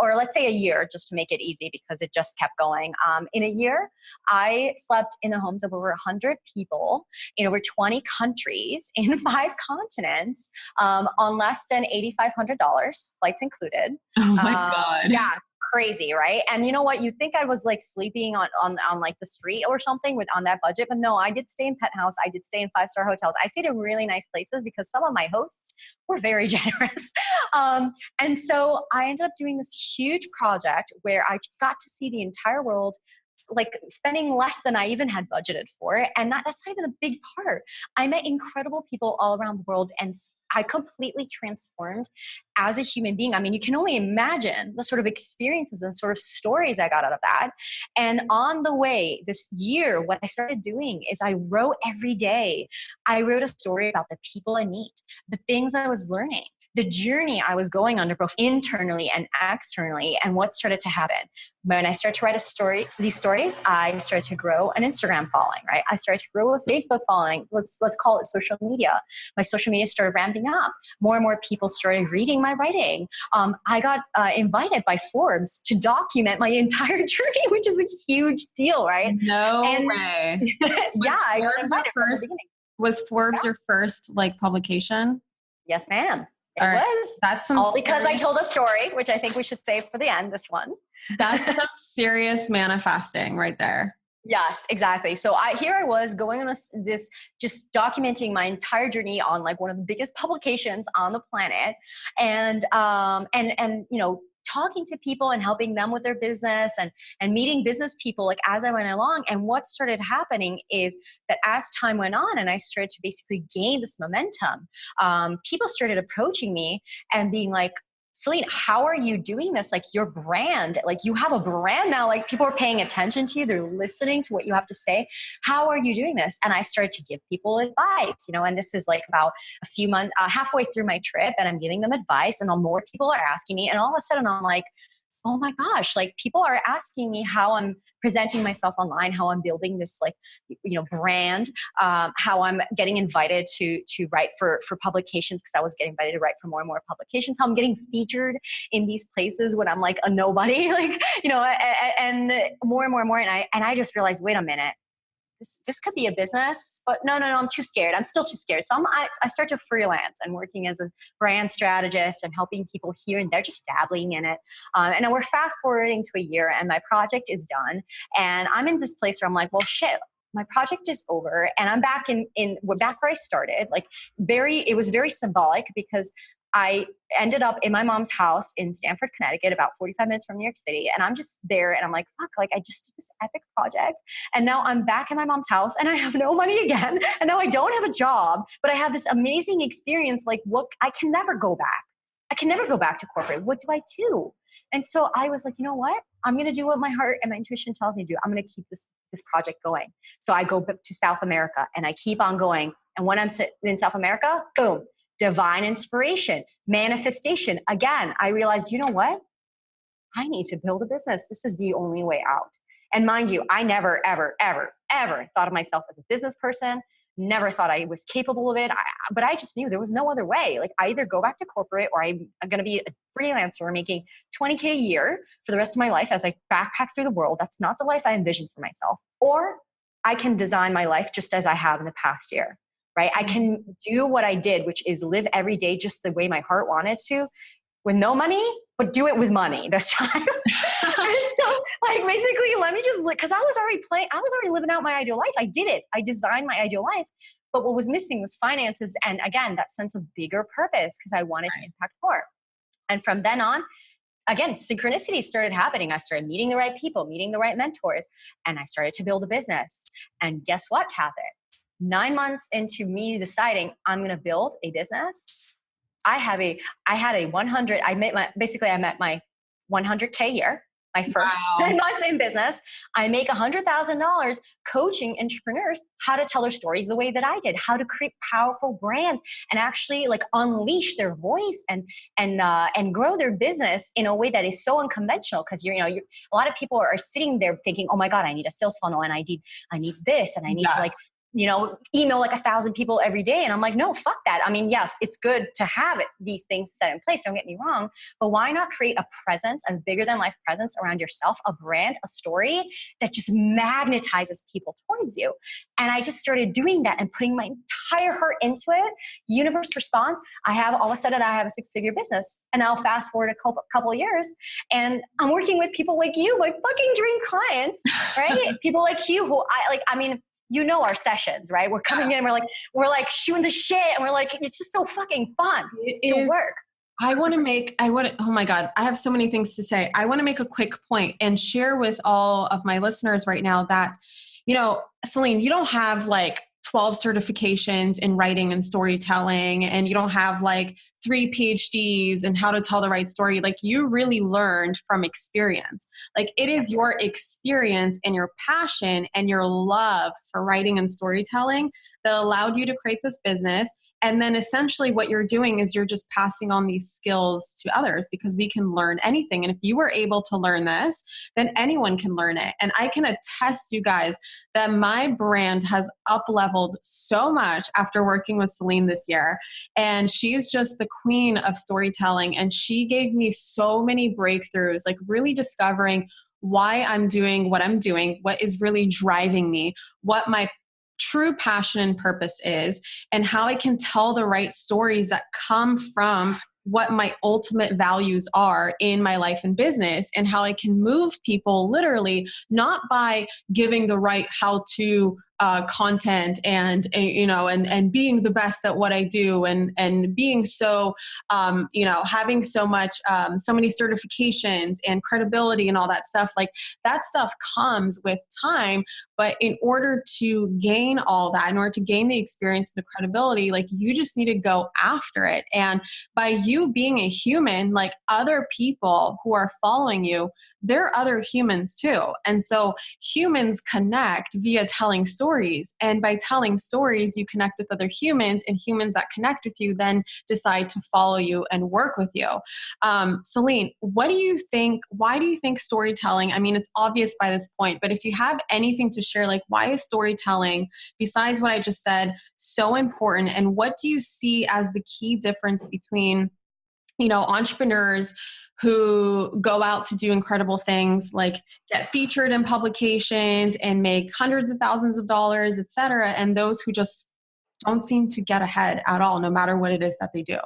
or let's say a year, just to make it easy because it just kept going. In a year, I slept in the homes of over 100 people in over 20 countries in 5 continents on less than $8,500, flights included. Oh my God. Yeah, crazy, right? And you know what? You'd think I was like sleeping on like the street or something on that budget, but no, I did stay in penthouse. I did stay in 5-star hotels. I stayed in really nice places because some of my hosts were very generous. And so I ended up doing this huge project where I got to see the entire world, like spending less than I even had budgeted for. And that's not even a big part. I met incredible people all around the world, and I completely transformed as a human being. I mean, you can only imagine the sort of experiences and sort of stories I got out of that. And on the way this year, what I started doing is I wrote every day. I wrote a story about the people I meet, the things I was learning, the journey I was going under both internally and externally, and what started to happen. When I started to write these stories, I started to grow an Instagram following, right? I started to grow a Facebook following. Let's call it social media. My social media started ramping up. More and more people started reading my writing. I got invited by Forbes to document my entire journey, which is a huge deal, right? No way. Yeah, I got invited from the beginning. Was Forbes your first like publication? Yes, ma'am. It All right. was. That's some all because I told a story, which I think we should save for the end, this one. That's some serious manifesting right there. Yes, exactly. So I was going on this just documenting my entire journey on like one of the biggest publications on the planet, and you know, talking to people and helping them with their business and meeting business people like as I went along. And what started happening is that as time went on and I started to basically gain this momentum, people started approaching me and being like, Celinne, how are you doing this? Like your brand, like you have a brand now, like people are paying attention to you. They're listening to what you have to say. How are you doing this? And I started to give people advice, you know, and this is like about a few months, halfway through my trip, and I'm giving them advice, and more people are asking me. And all of a sudden I'm like, oh my gosh, like people are asking me how I'm presenting myself online, how I'm building this like, you know, brand, how I'm getting invited to write for publications, because I was getting invited to write for more and more publications, how I'm getting featured in these places when I'm like a nobody, like, you know, and more and more and more. And I just realized, wait a minute, this could be a business, but no, I'm too scared. I'm still too scared. So I start to freelance and working as a brand strategist and helping people here and there, just dabbling in it. And now we're fast forwarding to a year and my project is done. And I'm in this place where I'm like, well, shit, my project is over and I'm back we're back where I started. Like it was very symbolic because I ended up in my mom's house in Stamford, Connecticut, about 45 minutes from New York City. And I'm just there and I'm like, fuck, like I just did this epic project. And now I'm back in my mom's house and I have no money again. And now I don't have a job, but I have this amazing experience. Like what, I can never go back. I can never go back to corporate. What do I do? And so I was like, you know what? I'm going to do what my heart and my intuition tells me to do. I'm going to keep this project going. So I go to South America and I keep on going. And when I'm in South America, boom, divine inspiration, manifestation. Again, I realized, you know what? I need to build a business. This is the only way out. And mind you, I never, ever, ever, ever thought of myself as a business person. Never thought I was capable of it. But I just knew there was no other way. Like, I either go back to corporate, or I'm going to be a freelancer making 20K a year for the rest of my life as I backpack through the world. That's not the life I envisioned for myself. Or I can design my life just as I have in the past year, right? I can do what I did, which is live every day just the way my heart wanted to, with no money, but do it with money this time. And so, like, basically, let me just, because I was already living out my ideal life. I did it. I designed my ideal life. But what was missing was finances. And again, that sense of bigger purpose, because I wanted to impact more. And from then on, again, synchronicities started happening. I started meeting the right people, meeting the right mentors, and I started to build a business. And guess what, Catherine? 9 months into me deciding I'm going to build a business, I had a 100, I met my 100K year, my first 9 months in business. I make $100,000 coaching entrepreneurs how to tell their stories the way that I did, how to create powerful brands and actually like unleash their voice and grow their business in a way that is so unconventional. Because a lot of people are sitting there thinking, oh my God, I need a sales funnel, and I need this, and I need to like, email like 1,000 people every day. And I'm like, no, fuck that. I mean, yes, it's good to have these things set in place. Don't get me wrong, but why not create a presence, a bigger than life presence around yourself, a brand, a story that just magnetizes people towards you? And I just started doing that and putting my entire heart into it. Universe responds. All of a sudden I have a 6-figure business. And now fast forward a couple of years, and I'm working with people like you, my fucking dream clients, right? People like you who our sessions, right? We're coming in, we're like shooting the shit, and we're like, it's just so fucking fun to work. Oh my God, I have so many things to say. I want to make a quick point and share with all of my listeners right now that, Celinne, you don't have like 12 certifications in writing and storytelling, and you don't have like 3 PhDs in how to tell the right story. Like, you really learned from experience. Like, it is your experience and your passion and your love for writing and storytelling that allowed you to create this business. And then essentially what you're doing is you're just passing on these skills to others, because we can learn anything. And if you were able to learn this, then anyone can learn it. And I can attest, you guys, that my brand has up-leveled so much after working with Celinne this year. And she's just the queen of storytelling. And she gave me so many breakthroughs, like really discovering why I'm doing what I'm doing, what is really driving me, what my true passion and purpose is, and how I can tell the right stories that come from what my ultimate values are in my life and business, and how I can move people literally not by giving the right how-to content and being the best at what I do and being so having so much so many certifications and credibility and all that stuff. Like, that stuff comes with time, but in order to gain all that, in order to gain the experience and the credibility, like, you just need to go after it. And by you being a human, like, other people who are following you, they're other humans too. And so humans connect via telling stories. And by telling stories, you connect with other humans, and humans that connect with you then decide to follow you and work with you. Celinne, what do you think? Why do you think storytelling? I mean, it's obvious by this point, but if you have anything to share, like, why is storytelling, besides what I just said, so important? And what do you see as the key difference between, entrepreneurs who go out to do incredible things, like get featured in publications and make hundreds of thousands of dollars, et cetera, and those who just don't seem to get ahead at all, no matter what it is that they do?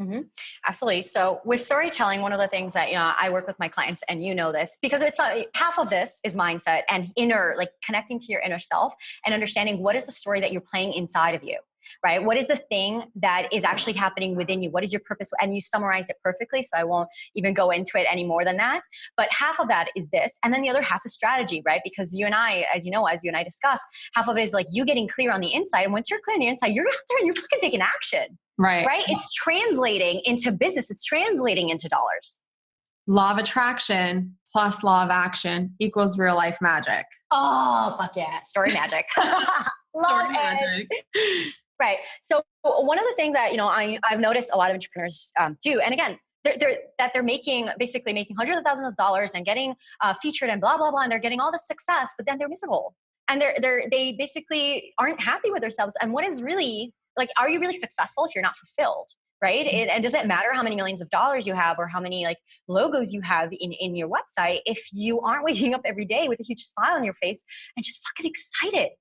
Mm-hmm. Absolutely. So with storytelling, one of the things that, I work with my clients, and this, because it's half of this is mindset and like connecting to your inner self and understanding what is the story that you're playing inside of you. Right? What is the thing that is actually happening within you? What is your purpose? And you summarized it perfectly, so I won't even go into it any more than that. But half of that is this. And then the other half is strategy, right? Because you and I, as you and I discussed, half of it is like you getting clear on the inside. And once you're clear on the inside, you're out there and you're fucking taking action. Right. Right? It's translating into business. It's translating into dollars. Law of attraction plus law of action equals real life magic. Oh, fuck yeah. Story magic. Love it. Right. So one of the things that, I've noticed a lot of entrepreneurs do, and again, they're basically making hundreds of thousands of dollars and getting featured and blah blah blah, and they're getting all the success, but then they're miserable, and they basically aren't happy with themselves. And what is really like, are you really successful if you're not fulfilled? Right. And does it matter how many millions of dollars you have or how many like logos you have in your website if you aren't waking up every day with a huge smile on your face and just fucking excited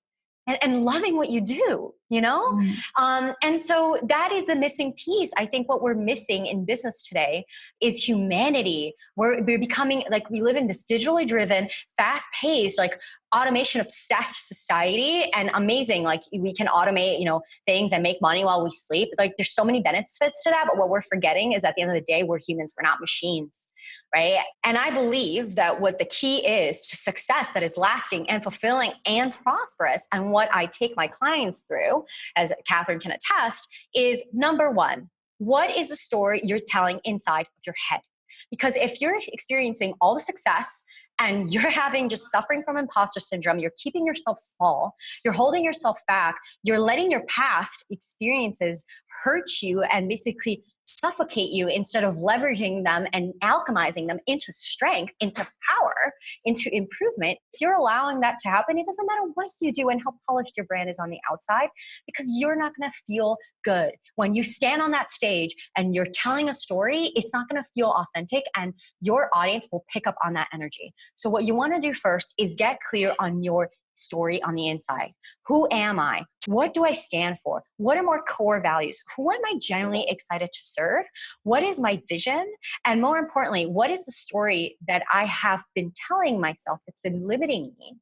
and loving what you do, you know? And so that is the missing piece. I think what we're missing in business today is humanity. We're becoming like, we live in this digitally driven, fast paced, like automation obsessed society, and amazing. Like we can automate, things and make money while we sleep. Like there's so many benefits to that. But what we're forgetting is at the end of the day, we're humans, we're not machines. Right. And I believe that what the key is to success that is lasting and fulfilling and prosperous, and what I take my clients through, as Catherine can attest, is number one, what is the story you're telling inside of your head? Because if you're experiencing all the success and you're having just suffering from imposter syndrome, you're keeping yourself small, you're holding yourself back, you're letting your past experiences hurt you and basically suffocate you instead of leveraging them and alchemizing them into strength, into power, into improvement. If you're allowing that to happen, it doesn't matter what you do and how polished your brand is on the outside, because you're not going to feel good. When you stand on that stage and you're telling a story, it's not going to feel authentic, and your audience will pick up on that energy. So what you want to do first is get clear on your story on the inside. Who am I? What do I stand for? What are my core values? Who am I genuinely excited to serve? What is my vision? And more importantly, what is the story that I have been telling myself that's been limiting me?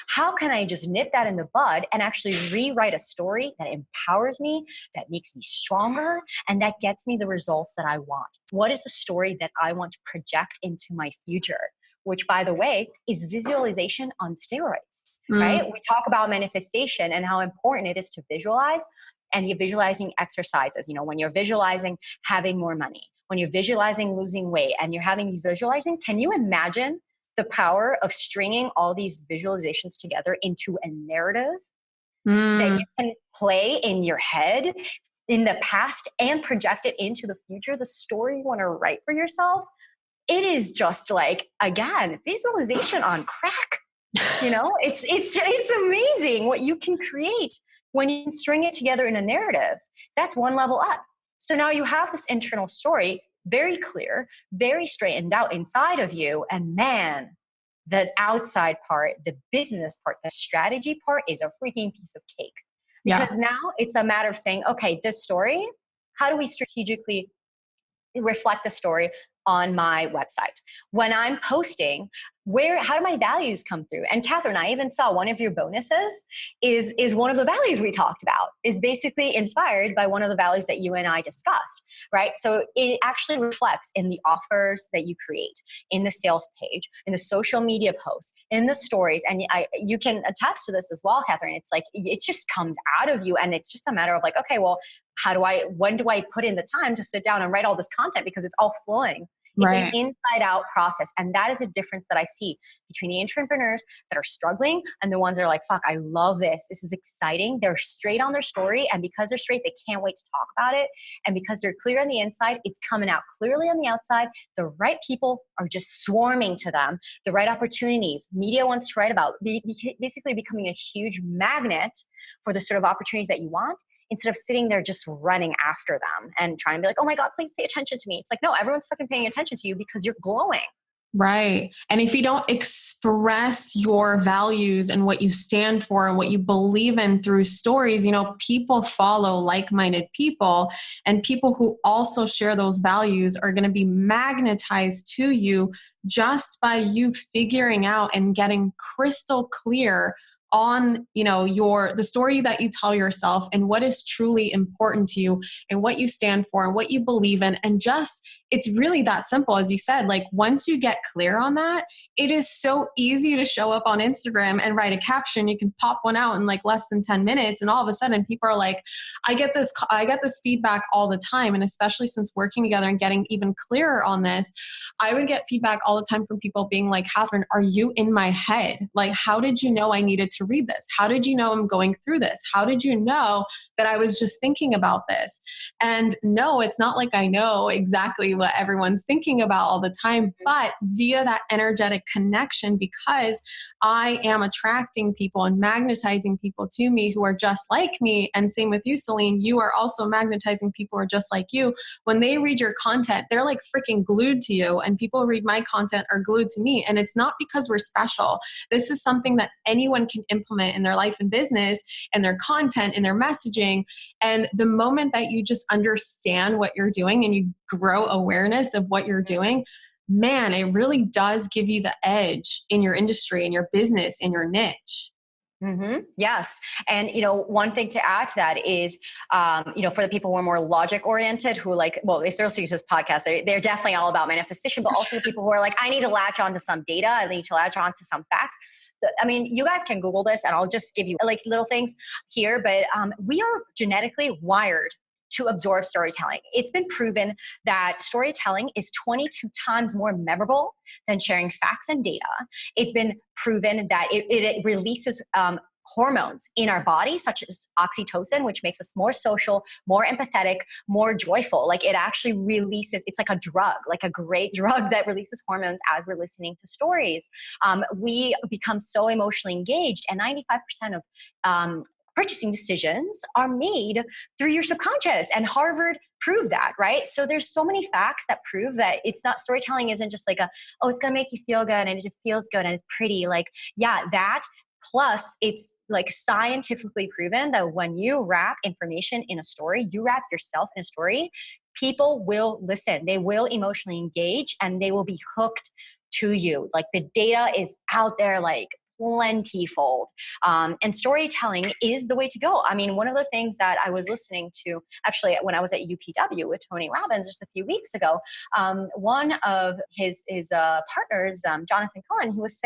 How can I just nip that in the bud and actually rewrite a story that empowers me, that makes me stronger, and that gets me the results that I want? What is the story that I want to project into my future? Which, by the way, is visualization on steroids, right? We talk about manifestation and how important it is to visualize, and you're visualizing exercises. When you're visualizing having more money, when you're visualizing losing weight, and you're having these visualizing, can you imagine the power of stringing all these visualizations together into a narrative that you can play in your head in the past and project it into the future, the story you want to write for yourself? It is just like, again, visualization on crack. It's amazing what you can create when you string it together in a narrative. That's one level up. So now you have this internal story, very clear, very straightened out inside of you. And man, the outside part, the business part, the strategy part is a freaking piece of cake. Because now it's a matter of saying, okay, this story, how do we strategically reflect the story on my website? When I'm posting, how do my values come through? And Catherine, I even saw one of your bonuses is one of the values we talked about, is basically inspired by one of the values that you and I discussed, right? So it actually reflects in the offers that you create, in the sales page, in the social media posts, in the stories. And you can attest to this as well, Catherine. It's like, it just comes out of you, and it's just a matter of like, okay, well, when do I put in the time to sit down and write all this content? Because it's all flowing. It's an inside out process. And that is a difference that I see between the entrepreneurs that are struggling and the ones that are like, fuck, I love this. This is exciting. They're straight on their story. And because they're straight, they can't wait to talk about it. And because they're clear on the inside, it's coming out clearly on the outside. The right people are just swarming to them. The right opportunities. Media wants to write about, basically becoming a huge magnet for the sort of opportunities that you want, instead of sitting there just running after them and trying to be like, oh my God, please pay attention to me. It's like, no, everyone's fucking paying attention to you because you're glowing. Right. And if you don't express your values and what you stand for and what you believe in through stories, people follow like-minded people, and people who also share those values are going to be magnetized to you just by you figuring out and getting crystal clear on, the story that you tell yourself and what is truly important to you and what you stand for and what you believe in. And just, it's really that simple. As you said, like once you get clear on that, it is so easy to show up on Instagram and write a caption. You can pop one out in like less than 10 minutes. And all of a sudden people are like, I get this feedback all the time. And especially since working together and getting even clearer on this, I would get feedback all the time from people being like, Catherine, are you in my head? Like, how did you know I needed to to read this? How did you know I'm going through this? How did you know that I was just thinking about this? And no, it's not like I know exactly what everyone's thinking about all the time, but via that energetic connection, because I am attracting people and magnetizing people to me who are just like me. And same with you, Celine, you are also magnetizing people who are just like you. When they read your content, they're like freaking glued to you. And people read my content are glued to me. And it's not because we're special. This is something that anyone can implement in their life and business and their content and their messaging. And the moment that you just understand what you're doing and you grow awareness of what you're doing, man, it really does give you the edge in your industry, in your business, in your niche. Yes. And, one thing to add to that is, for the people who are more logic oriented, who like, well, if they're listening to this podcast, they're definitely all about manifestation, but also the people who are like, I need to latch onto some data. I need to latch onto some facts. I mean, you guys can Google this and I'll just give you like little things here, but we are genetically wired to absorb storytelling. It's been proven that storytelling is 22 times more memorable than sharing facts and data. It's been proven that it releases hormones in our body, such as oxytocin, which makes us more social, more empathetic, more joyful. Like it actually releases, it's like a drug, like a great drug that releases hormones as we're listening to stories. We become so emotionally engaged, and 95% of purchasing decisions are made through your subconscious, and Harvard proved that, right? So there's so many facts that prove that it's not, storytelling isn't just like it's going to make you feel good and it feels good and it's pretty. Like, yeah, that plus it's like scientifically proven that when you wrap information in a story, you wrap yourself in a story, people will listen, they will emotionally engage, and they will be hooked to you. Like the data is out there, like plentyfold. And storytelling is the way to go. I mean, one of the things that I was listening to, actually, when I was at UPW with Tony Robbins just a few weeks ago, one of his partners, Jonathan Cohen, he was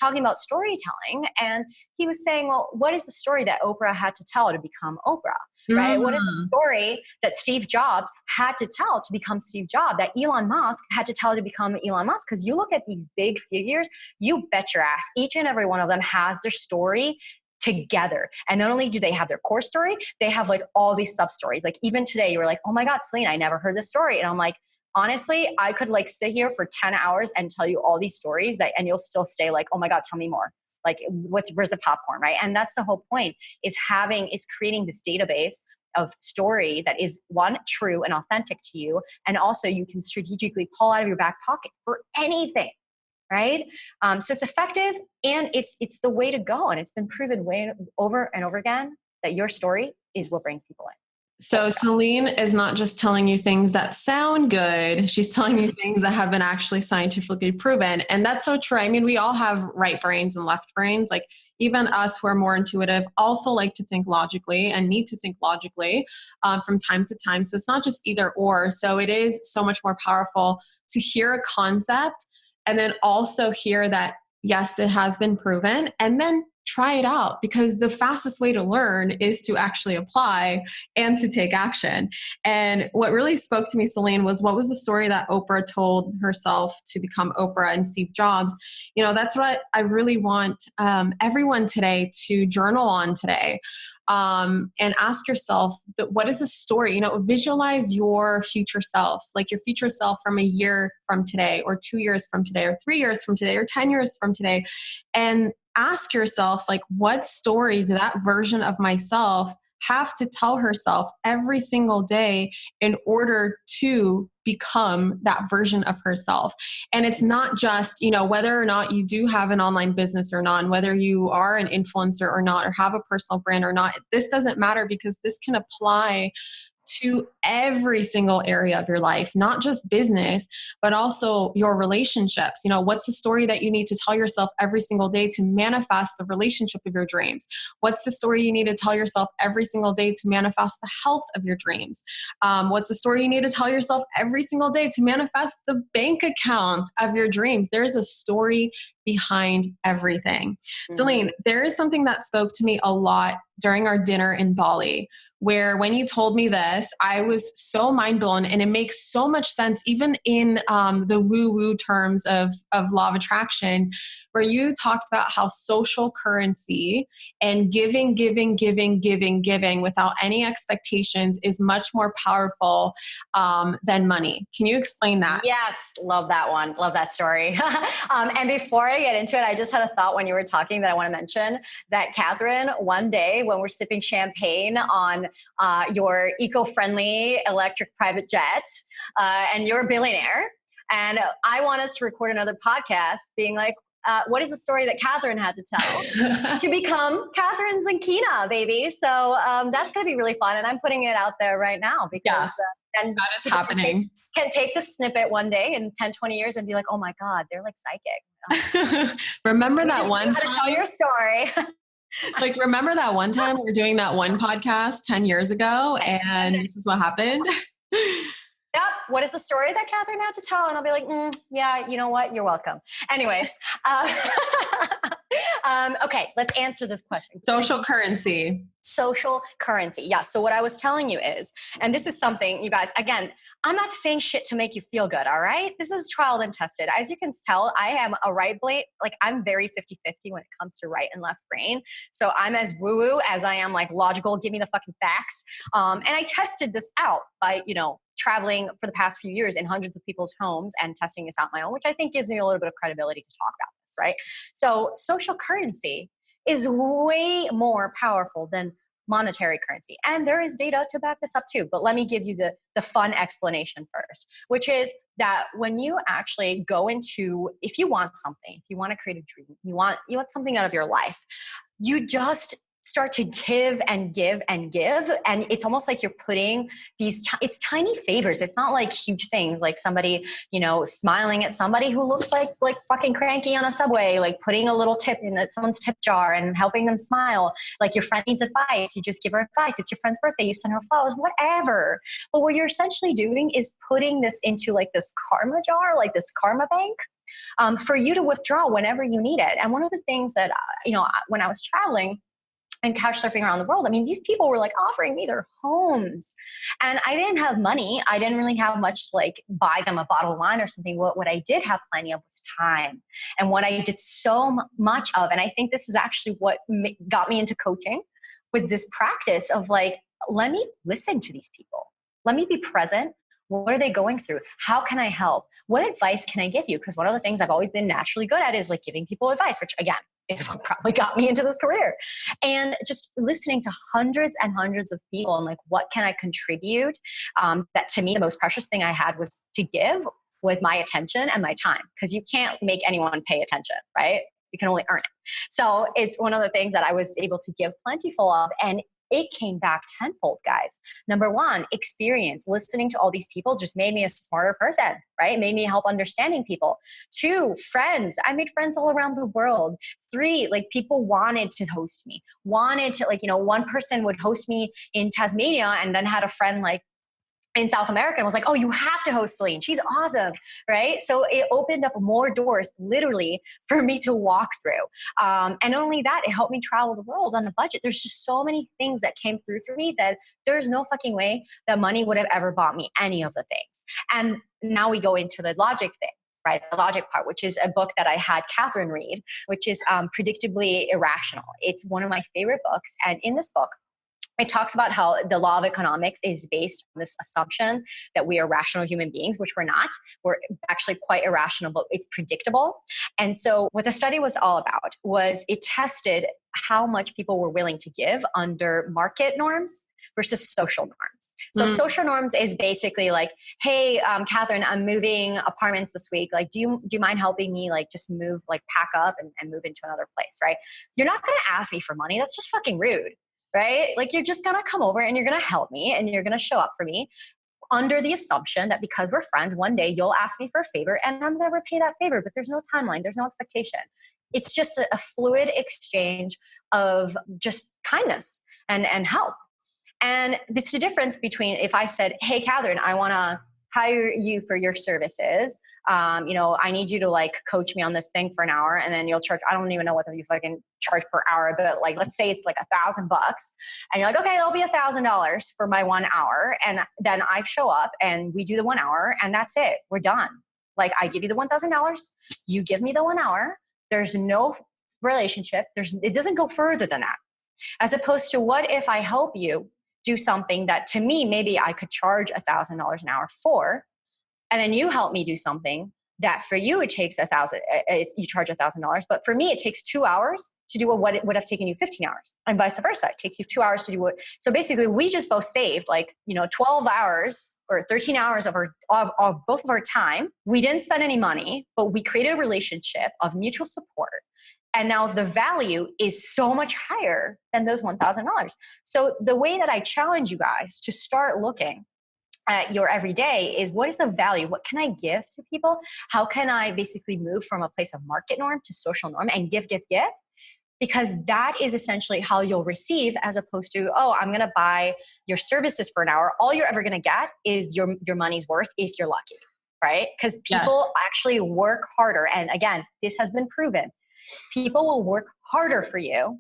talking about storytelling, and he was saying, well, what is the story that Oprah had to tell to become Oprah? Right? What is the story that Steve Jobs had to tell to become Steve Jobs, that Elon Musk had to tell to become Elon Musk? Because you look at these big figures, you bet your ass, each and every one of them has their story together. And not only do they have their core story, they have like all these sub stories. Like even today, you were like, oh my God, Celine, I never heard this story. And I'm like, honestly, I could like sit here for 10 hours and tell you all these stories and you'll still stay like, oh my God, tell me more. Like where's the popcorn, right? And that's the whole point, is creating this database of story that is, one, true and authentic to you. And also you can strategically pull out of your back pocket for anything, right? So it's effective, and it's the way to go. And it's been proven over and over again that your story is what brings people in. So Celine is not just telling you things that sound good. She's telling you things that have been actually scientifically proven. And that's so true. I mean, we all have right brains and left brains. Like even us who are more intuitive also like to think logically and need to think logically from time to time. So it's not just either or. So it is so much more powerful to hear a concept and then also hear that, yes, it has been proven, and then try it out, because the fastest way to learn is to actually apply and to take action. And what really spoke to me, Celine, was what was the story that Oprah told herself to become Oprah and Steve Jobs. You know, that's what I really want everyone today to journal on today. And ask yourself, what is the story? You know, visualize your future self, like your future self from a year from today, or 2 years from today, or 3 years from today, or 10 years from today. And ask yourself, like, what story did that version of myself have to tell herself every single day in order to become that version of herself? And it's not just, you know, whether or not you do have an online business or not, and whether you are an influencer or not, or have a personal brand or not, this doesn't matter, because this can apply to every single area of your life, not just business, but also your relationships. You know, what's the story that you need to tell yourself every single day to manifest the relationship of your dreams? What's the story you need to tell yourself every single day to manifest the health of your dreams? What's the story you need to tell yourself every single day to manifest the bank account of your dreams? There's a story behind everything. Mm-hmm. Celine, there is something that spoke to me a lot during our dinner in Bali, where when you told me this, I was so mind blown, and it makes so much sense, even in the woo-woo terms of law of attraction, where you talked about how social currency and giving without any expectations is much more powerful than money. Can you explain that? Yes, love that one. Love that story. And before I get into it, I just had a thought when you were talking that I want to mention that Catherine, one day when we're sipping champagne on your eco-friendly electric private jet, and you're a billionaire, and I want us to record another podcast being like, what is the story that Catherine had to tell to become Catherine Zankina, baby? So that's going to be really fun. And I'm putting it out there right now because then that is happening. Can take the snippet one day in 10, 20 years and be like, oh my God, they're like psychic. Remember that one time? Tell your story. Like, remember that one time we were doing that one podcast 10 years ago and this is what happened? Yep. What is the story that Catherine had to tell? And I'll be like, yeah, you know what? You're welcome. Anyways. Okay, let's answer this question. Social currency. Social currency. Yeah. So what I was telling you is, and this is something, you guys, again, I'm not saying shit to make you feel good. All right. This is tried and tested. As you can tell, I am a right brain. Like I'm very 50-50 when it comes to right and left brain. So I'm as woo-woo as I am like logical. Give me the fucking facts. And I tested this out by, traveling for the past few years in hundreds of people's homes and testing this out my own, which I think gives me a little bit of credibility to talk about this, right? So social currency is way more powerful than monetary currency. And there is data to back this up too. But let me give you the fun explanation first, which is that when you actually go into, if you want something, if you want to create a dream, you want something out of your life, you just start to give and give and give. And it's almost like you're putting it's tiny favors. It's not like huge things like somebody, smiling at somebody who looks like fucking cranky on a subway, like putting a little tip in someone's tip jar and helping them smile. Like your friend needs advice. You just give her advice. It's your friend's birthday. You send her flowers, whatever. But what you're essentially doing is putting this into like this karma jar, like this karma bank, for you to withdraw whenever you need it. And one of the things that, when I was traveling and couch surfing around the world, I mean, these people were like offering me their homes and I didn't have money. I didn't really have much to like buy them a bottle of wine or something. What I did have plenty of was time. And what I did so much of, and I think this is actually what got me into coaching, was this practice of like, let me listen to these people. Let me be present. What are they going through? How can I help? What advice can I give you? Because one of the things I've always been naturally good at is like giving people advice, which again, is what probably got me into this career. And just listening to hundreds and hundreds of people and like, what can I contribute? That to me, the most precious thing I had was to give was my attention and my time, because you can't make anyone pay attention, right? You can only earn it. So it's one of the things that I was able to give plentiful of, and it came back tenfold, guys. Number one, experience. Listening to all these people just made me a smarter person, right? It made me help understanding people. Two, friends. I made friends all around the world. Three, like people wanted to host me, wanted to one person would host me in Tasmania and then had a friend like in South America and was like, oh, you have to host Celine. She's awesome, right? So it opened up more doors literally for me to walk through. And not only that, it helped me travel the world on a budget. There's just so many things that came through for me that there's no fucking way that money would have ever bought me any of the things. And now we go into the logic thing. Right, the logic part, which is a book that I had Catherine read, which is Predictably Irrational. It's one of my favorite books. And in this book, it talks about how the law of economics is based on this assumption that we are rational human beings, which we're not. We're actually quite irrational, but it's predictable. And so what the study was all about was it tested how much people were willing to give under market norms versus social norms. So social norms is basically like, hey, Catherine, I'm moving apartments this week. Like, do you mind helping me like just move, like pack up and move into another place, right? You're not going to ask me for money. That's just fucking rude. Right? Like you're just going to come over and you're going to help me and you're going to show up for me under the assumption that because we're friends, one day you'll ask me for a favor and I'm going to repay that favor, but there's no timeline. There's no expectation. It's just a fluid exchange of just kindness and help. And it's the difference between if I said, hey, Catherine, I want to hire you for your services. I need you to like coach me on this thing for an hour, and then you'll charge, I don't even know what you fucking charge per hour, but like, let's say it's like $1,000 and you're like, okay, it'll be $1,000 for my 1 hour. And then I show up and we do the 1 hour and that's it. We're done. Like I give you the $1,000, you give me the 1 hour. There's no relationship. It doesn't go further than that. As opposed to what if I help you do something that to me, maybe I could charge $1,000 an hour for, and then you help me do something that for you, it takes you charge $1,000, but for me, it takes 2 hours to do what it would have taken you 15 hours, and vice versa. It takes you 2 hours to do so basically we just both saved 12 hours or 13 hours of both of our time. We didn't spend any money, but we created a relationship of mutual support. And now the value is so much higher than those $1,000. So the way that I challenge you guys to start looking at your everyday is, what is the value? What can I give to people? How can I basically move from a place of market norm to social norm and give? Because that is essentially how you'll receive, as opposed to, oh, I'm going to buy your services for an hour. All you're ever going to get is your money's worth if you're lucky, right? Because people actually work harder. And again, this has been proven. People will work harder for you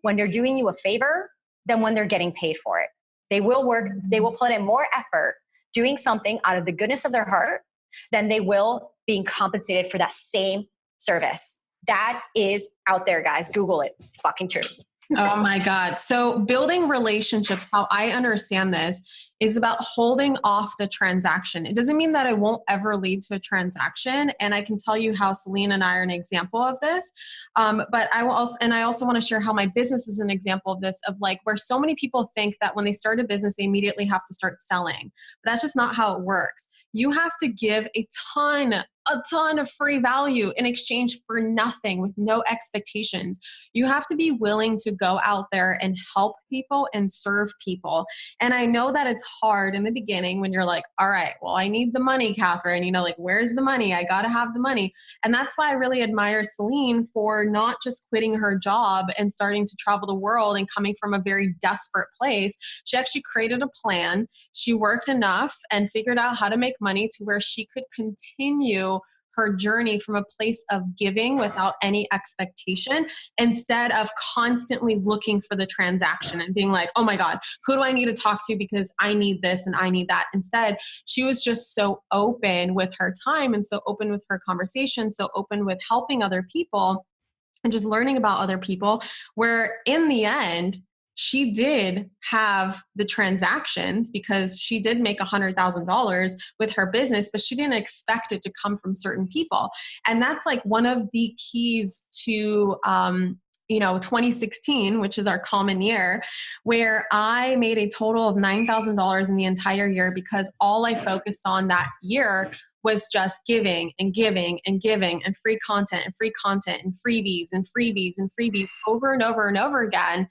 when they're doing you a favor than when they're getting paid for it. They will put in more effort doing something out of the goodness of their heart than they will being compensated for that same service. That is out there, guys. Google it. It's fucking true. Oh my God. So building relationships, how I understand this, is about holding off the transaction. It doesn't mean that it won't ever lead to a transaction. And I can tell you how Celine and I are an example of this. But I also want to share how my business is an example of this, of like where so many people think that when they start a business, they immediately have to start selling. But that's just not how it works. You have to give a ton of free value in exchange for nothing, with no expectations. You have to be willing to go out there and help people and serve people. And I know that it's hard in the beginning when you're like, all right, well, I need the money, Catherine, like, where's the money? I got to have the money. And that's why I really admire Celine for not just quitting her job and starting to travel the world and coming from a very desperate place. She actually created a plan. She worked enough and figured out how to make money to where she could continue her journey from a place of giving without any expectation, instead of constantly looking for the transaction and being like, oh my God, who do I need to talk to because I need this and I need that. Instead, she was just so open with her time and so open with her conversation, so open with helping other people and just learning about other people, where in the end, she did have the transactions because she did make $100,000 with her business, but she didn't expect it to come from certain people. And that's like one of the keys to, 2016, which is our common year, where I made a total of $9,000 in the entire year because all I focused on that year was just giving and giving and giving and free content and free content and freebies and freebies and freebies over and over and over again.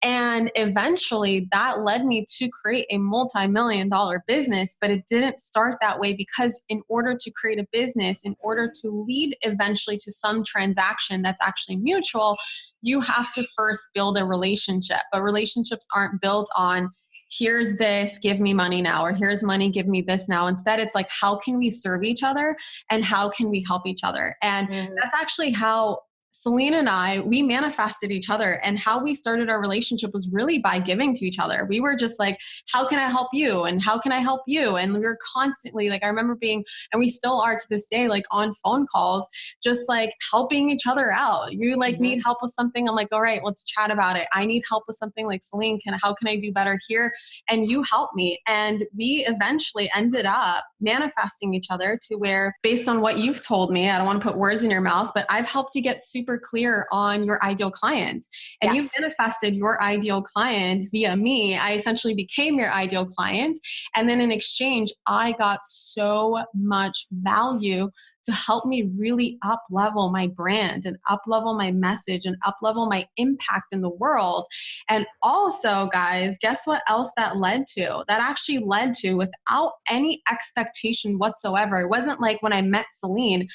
And eventually that led me to create a multi-million-dollar business, but it didn't start that way, because in order to create a business, in order to lead eventually to some transaction that's actually mutual, you have to first build a relationship. But relationships aren't built on, here's this, give me money now, or here's money, give me this now. Instead, it's like, how can we serve each other and how can we help each other? And that's actually how Celine and I, we manifested each other, and how we started our relationship was really by giving to each other. We were just like, how can I help you? And how can I help you? And we were constantly like, I remember being, and we still are to this day, like on phone calls, just like helping each other out. You like need help with something. I'm like, all right, let's chat about it. I need help with something, like, Celine, how can I do better here? And you help me. And we eventually ended up manifesting each other to where, based on what you've told me, I don't want to put words in your mouth, but I've helped you get super clear on your ideal client. And you've manifested your ideal client via me. I essentially became your ideal client. And then in exchange, I got so much value to help me really up level my brand and up level my message and up level my impact in the world. And also, guys, guess what else that led to? That actually led to, without any expectation whatsoever. It wasn't like when I met Celine,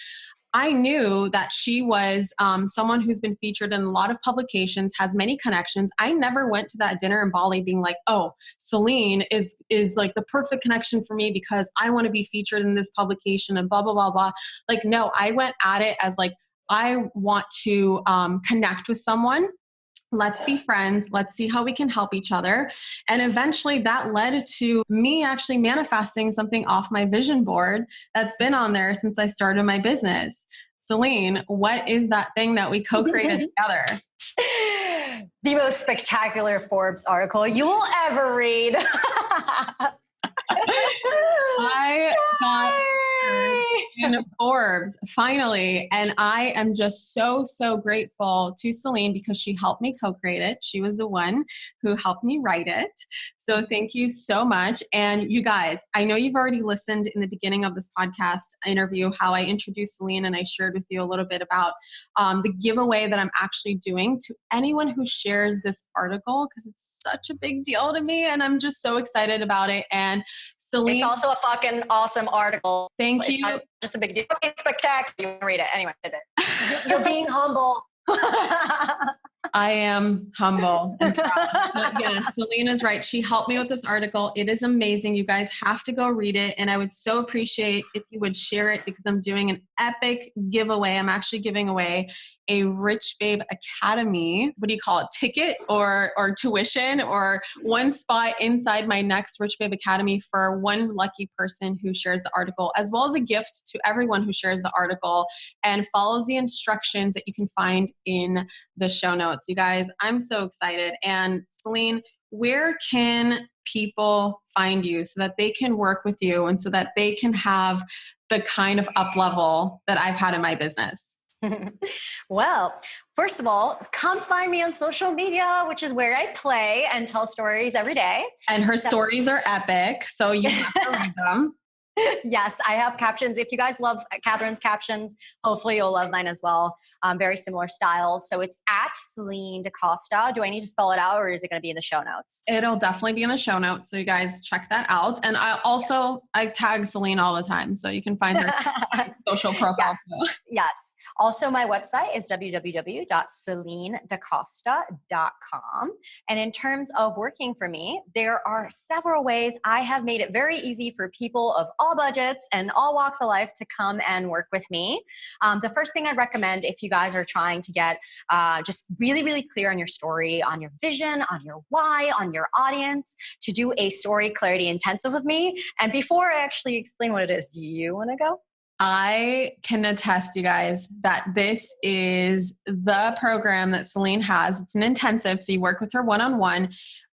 I knew that she was someone who's been featured in a lot of publications, has many connections. I never went to that dinner in Bali being like, oh, Celinne is like the perfect connection for me because I want to be featured in this publication and blah, blah, blah, blah. Like, no, I went at it as like, I want to connect with someone. Let's be friends. Let's see how we can help each other. And eventually that led to me actually manifesting something off my vision board that's been on there since I started my business. Celinne, what is that thing that we co-created together? The most spectacular Forbes article you will ever read. I got in Forbes finally, and I am just so grateful to Celinne because she helped me co-create it. She was the one who helped me write it. So thank you so much. And you guys, I know you've already listened in the beginning of this podcast interview how I introduced Celinne, and I shared with you a little bit about the giveaway that I'm actually doing to anyone who shares this article because it's such a big deal to me, and I'm just so excited about it. And Celinne, it's also a fucking awesome article. Thank you. Not just a big deal. It's spectacular. You want to read it anyway. Did it? You're being humble. I am humble and proud. But yes, Celinne is right. She helped me with this article. It is amazing. You guys have to go read it. And I would so appreciate if you would share it because I'm doing an epic giveaway. I'm actually giving away a Rich Babe Academy. What do you call it? Ticket or tuition or one spot inside my next Rich Babe Academy for one lucky person who shares the article, as well as a gift to everyone who shares the article and follows the instructions that you can find in the show notes. You guys, I'm so excited. And Celinne, where can people find you so that they can work with you and so that they can have the kind of up level that I've had in my business? Well, first of all, come find me on social media, which is where I play and tell stories every day. And her stories are epic, so you have to read them. Yes, I have captions. If you guys love Catherine's captions, hopefully you'll love mine as well. Very similar styles. So it's at Celinne Da Costa. Do I need to spell it out or is it going to be in the show notes? It'll definitely be in the show notes. So you guys check that out. And I tag Celinne all the time. So you can find her social profile. Yes. Yes. Also, my website is www.CelineDaCosta.com. And in terms of working for me, there are several ways I have made it very easy for people of all budgets and all walks of life to come and work with me. The first thing I'd recommend if you guys are trying to get just really clear on your story, on your vision, on your why, on your audience, to do a story clarity intensive with me. And before I actually explain what it is, do you want to go? I can attest, you guys, that this is the program that Celinne has. It's an intensive, so you work with her one-on-one.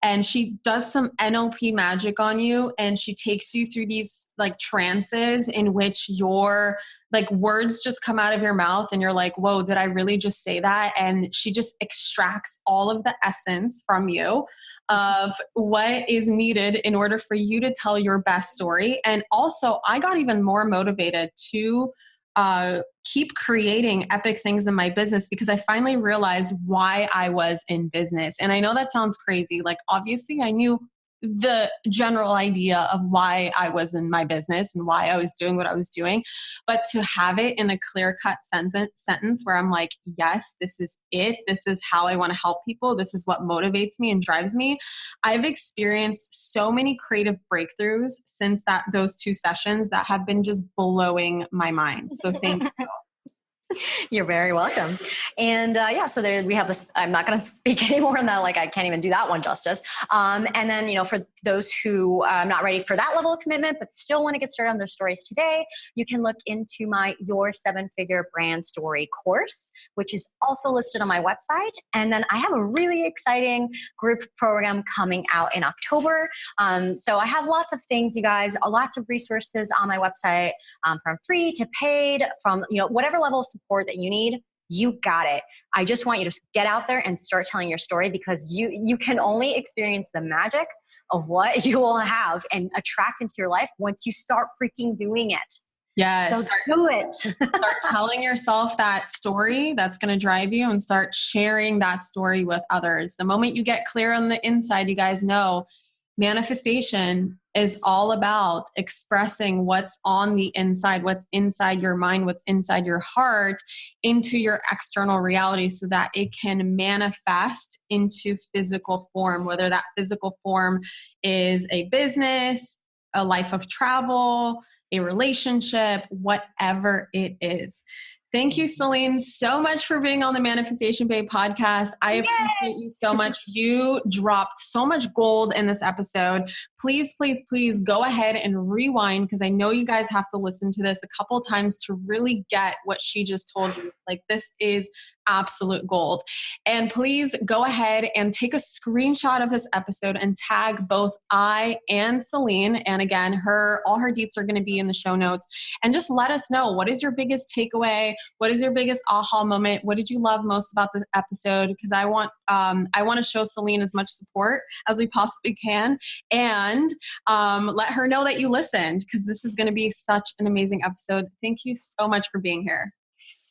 And she does some NLP magic on you, and she takes you through these like trances in which your like words just come out of your mouth and you're like, whoa, did I really just say that? And she just extracts all of the essence from you of what is needed in order for you to tell your best story. And also I got even more motivated to keep creating epic things in my business because I finally realized why I was in business. And I know that sounds crazy. Like, obviously I knew the general idea of why I was in my business and why I was doing what I was doing. But to have it in a clear-cut sentence where I'm like, yes, this is it. This is how I want to help people. This is what motivates me and drives me. I've experienced so many creative breakthroughs since those 2 sessions that have been just blowing my mind. So thank you. You're very welcome. And so there we have this. I'm not going to speak anymore on that. Like, I can't even do that one justice. And then, for those who are not ready for that level of commitment, but still want to get started on their stories today, you can look into my Your 7-Figure Brand Story course, which is also listed on my website. And then I have a really exciting group program coming out in October. So I have lots of things, you guys, lots of resources on my website, from free to paid, from, whatever level of support that you need. You got it. I just want you to get out there and start telling your story because you can only experience the magic of what you will have and attract into your life once you start freaking doing it. Yes. So do it. Start telling yourself that story that's going to drive you and start sharing that story with others. The moment you get clear on the inside, you guys know manifestation is all about expressing what's on the inside, what's inside your mind, what's inside your heart into your external reality so that it can manifest into physical form, whether that physical form is a business, a life of travel, a relationship, whatever it is. Thank you, Celinne, so much for being on the Manifestation Babe podcast. I appreciate you so much. You dropped so much gold in this episode. Please, please, please go ahead and rewind because I know you guys have to listen to this a couple of times to really get what she just told you. Like, this is absolute gold. And please go ahead and take a screenshot of this episode and tag both I and Celinne. And again, all her deets are going to be in the show notes. And just let us know, what is your biggest takeaway? What is your biggest aha moment? What did you love most about the episode? Because I want to show Celinne as much support as we possibly can, and let her know that you listened, because this is going to be such an amazing episode. Thank you so much for being here.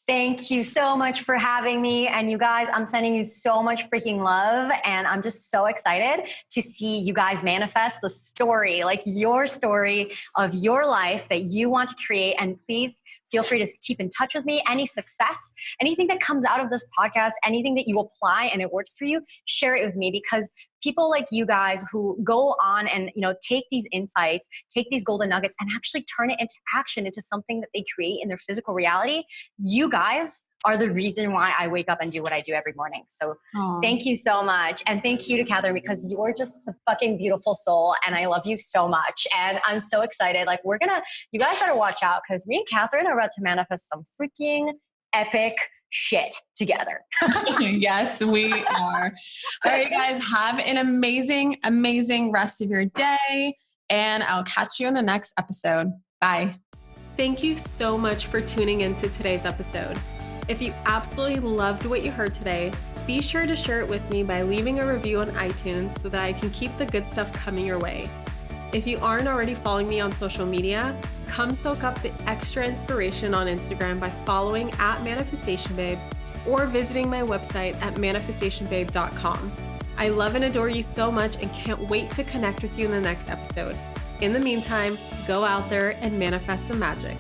Thank you so much for having me. And you guys, I'm sending you so much freaking love. And I'm just so excited to see you guys manifest the story, like your story of your life that you want to create. And please feel free to keep in touch with me. Any success, anything that comes out of this podcast, anything that you apply and it works for you, share it with me, because people like you guys who go on and, take these insights, take these golden nuggets and actually turn it into action, into something that they create in their physical reality. You guys are the reason why I wake up and do what I do every morning. So Thank you so much. And thank you to Catherine, because you're just the fucking beautiful soul. And I love you so much. And I'm so excited. Like, you guys better watch out, because me and Catherine are about to manifest some freaking epic shit together. Yes, we are. All right, guys, have an amazing, amazing rest of your day. And I'll catch you in the next episode. Bye. Thank you so much for tuning into today's episode. If you absolutely loved what you heard today, be sure to share it with me by leaving a review on iTunes so that I can keep the good stuff coming your way. If you aren't already following me on social media, come soak up the extra inspiration on Instagram by following @ManifestationBabe or visiting my website at manifestationbabe.com. I love and adore you so much and can't wait to connect with you in the next episode. In the meantime, go out there and manifest some magic.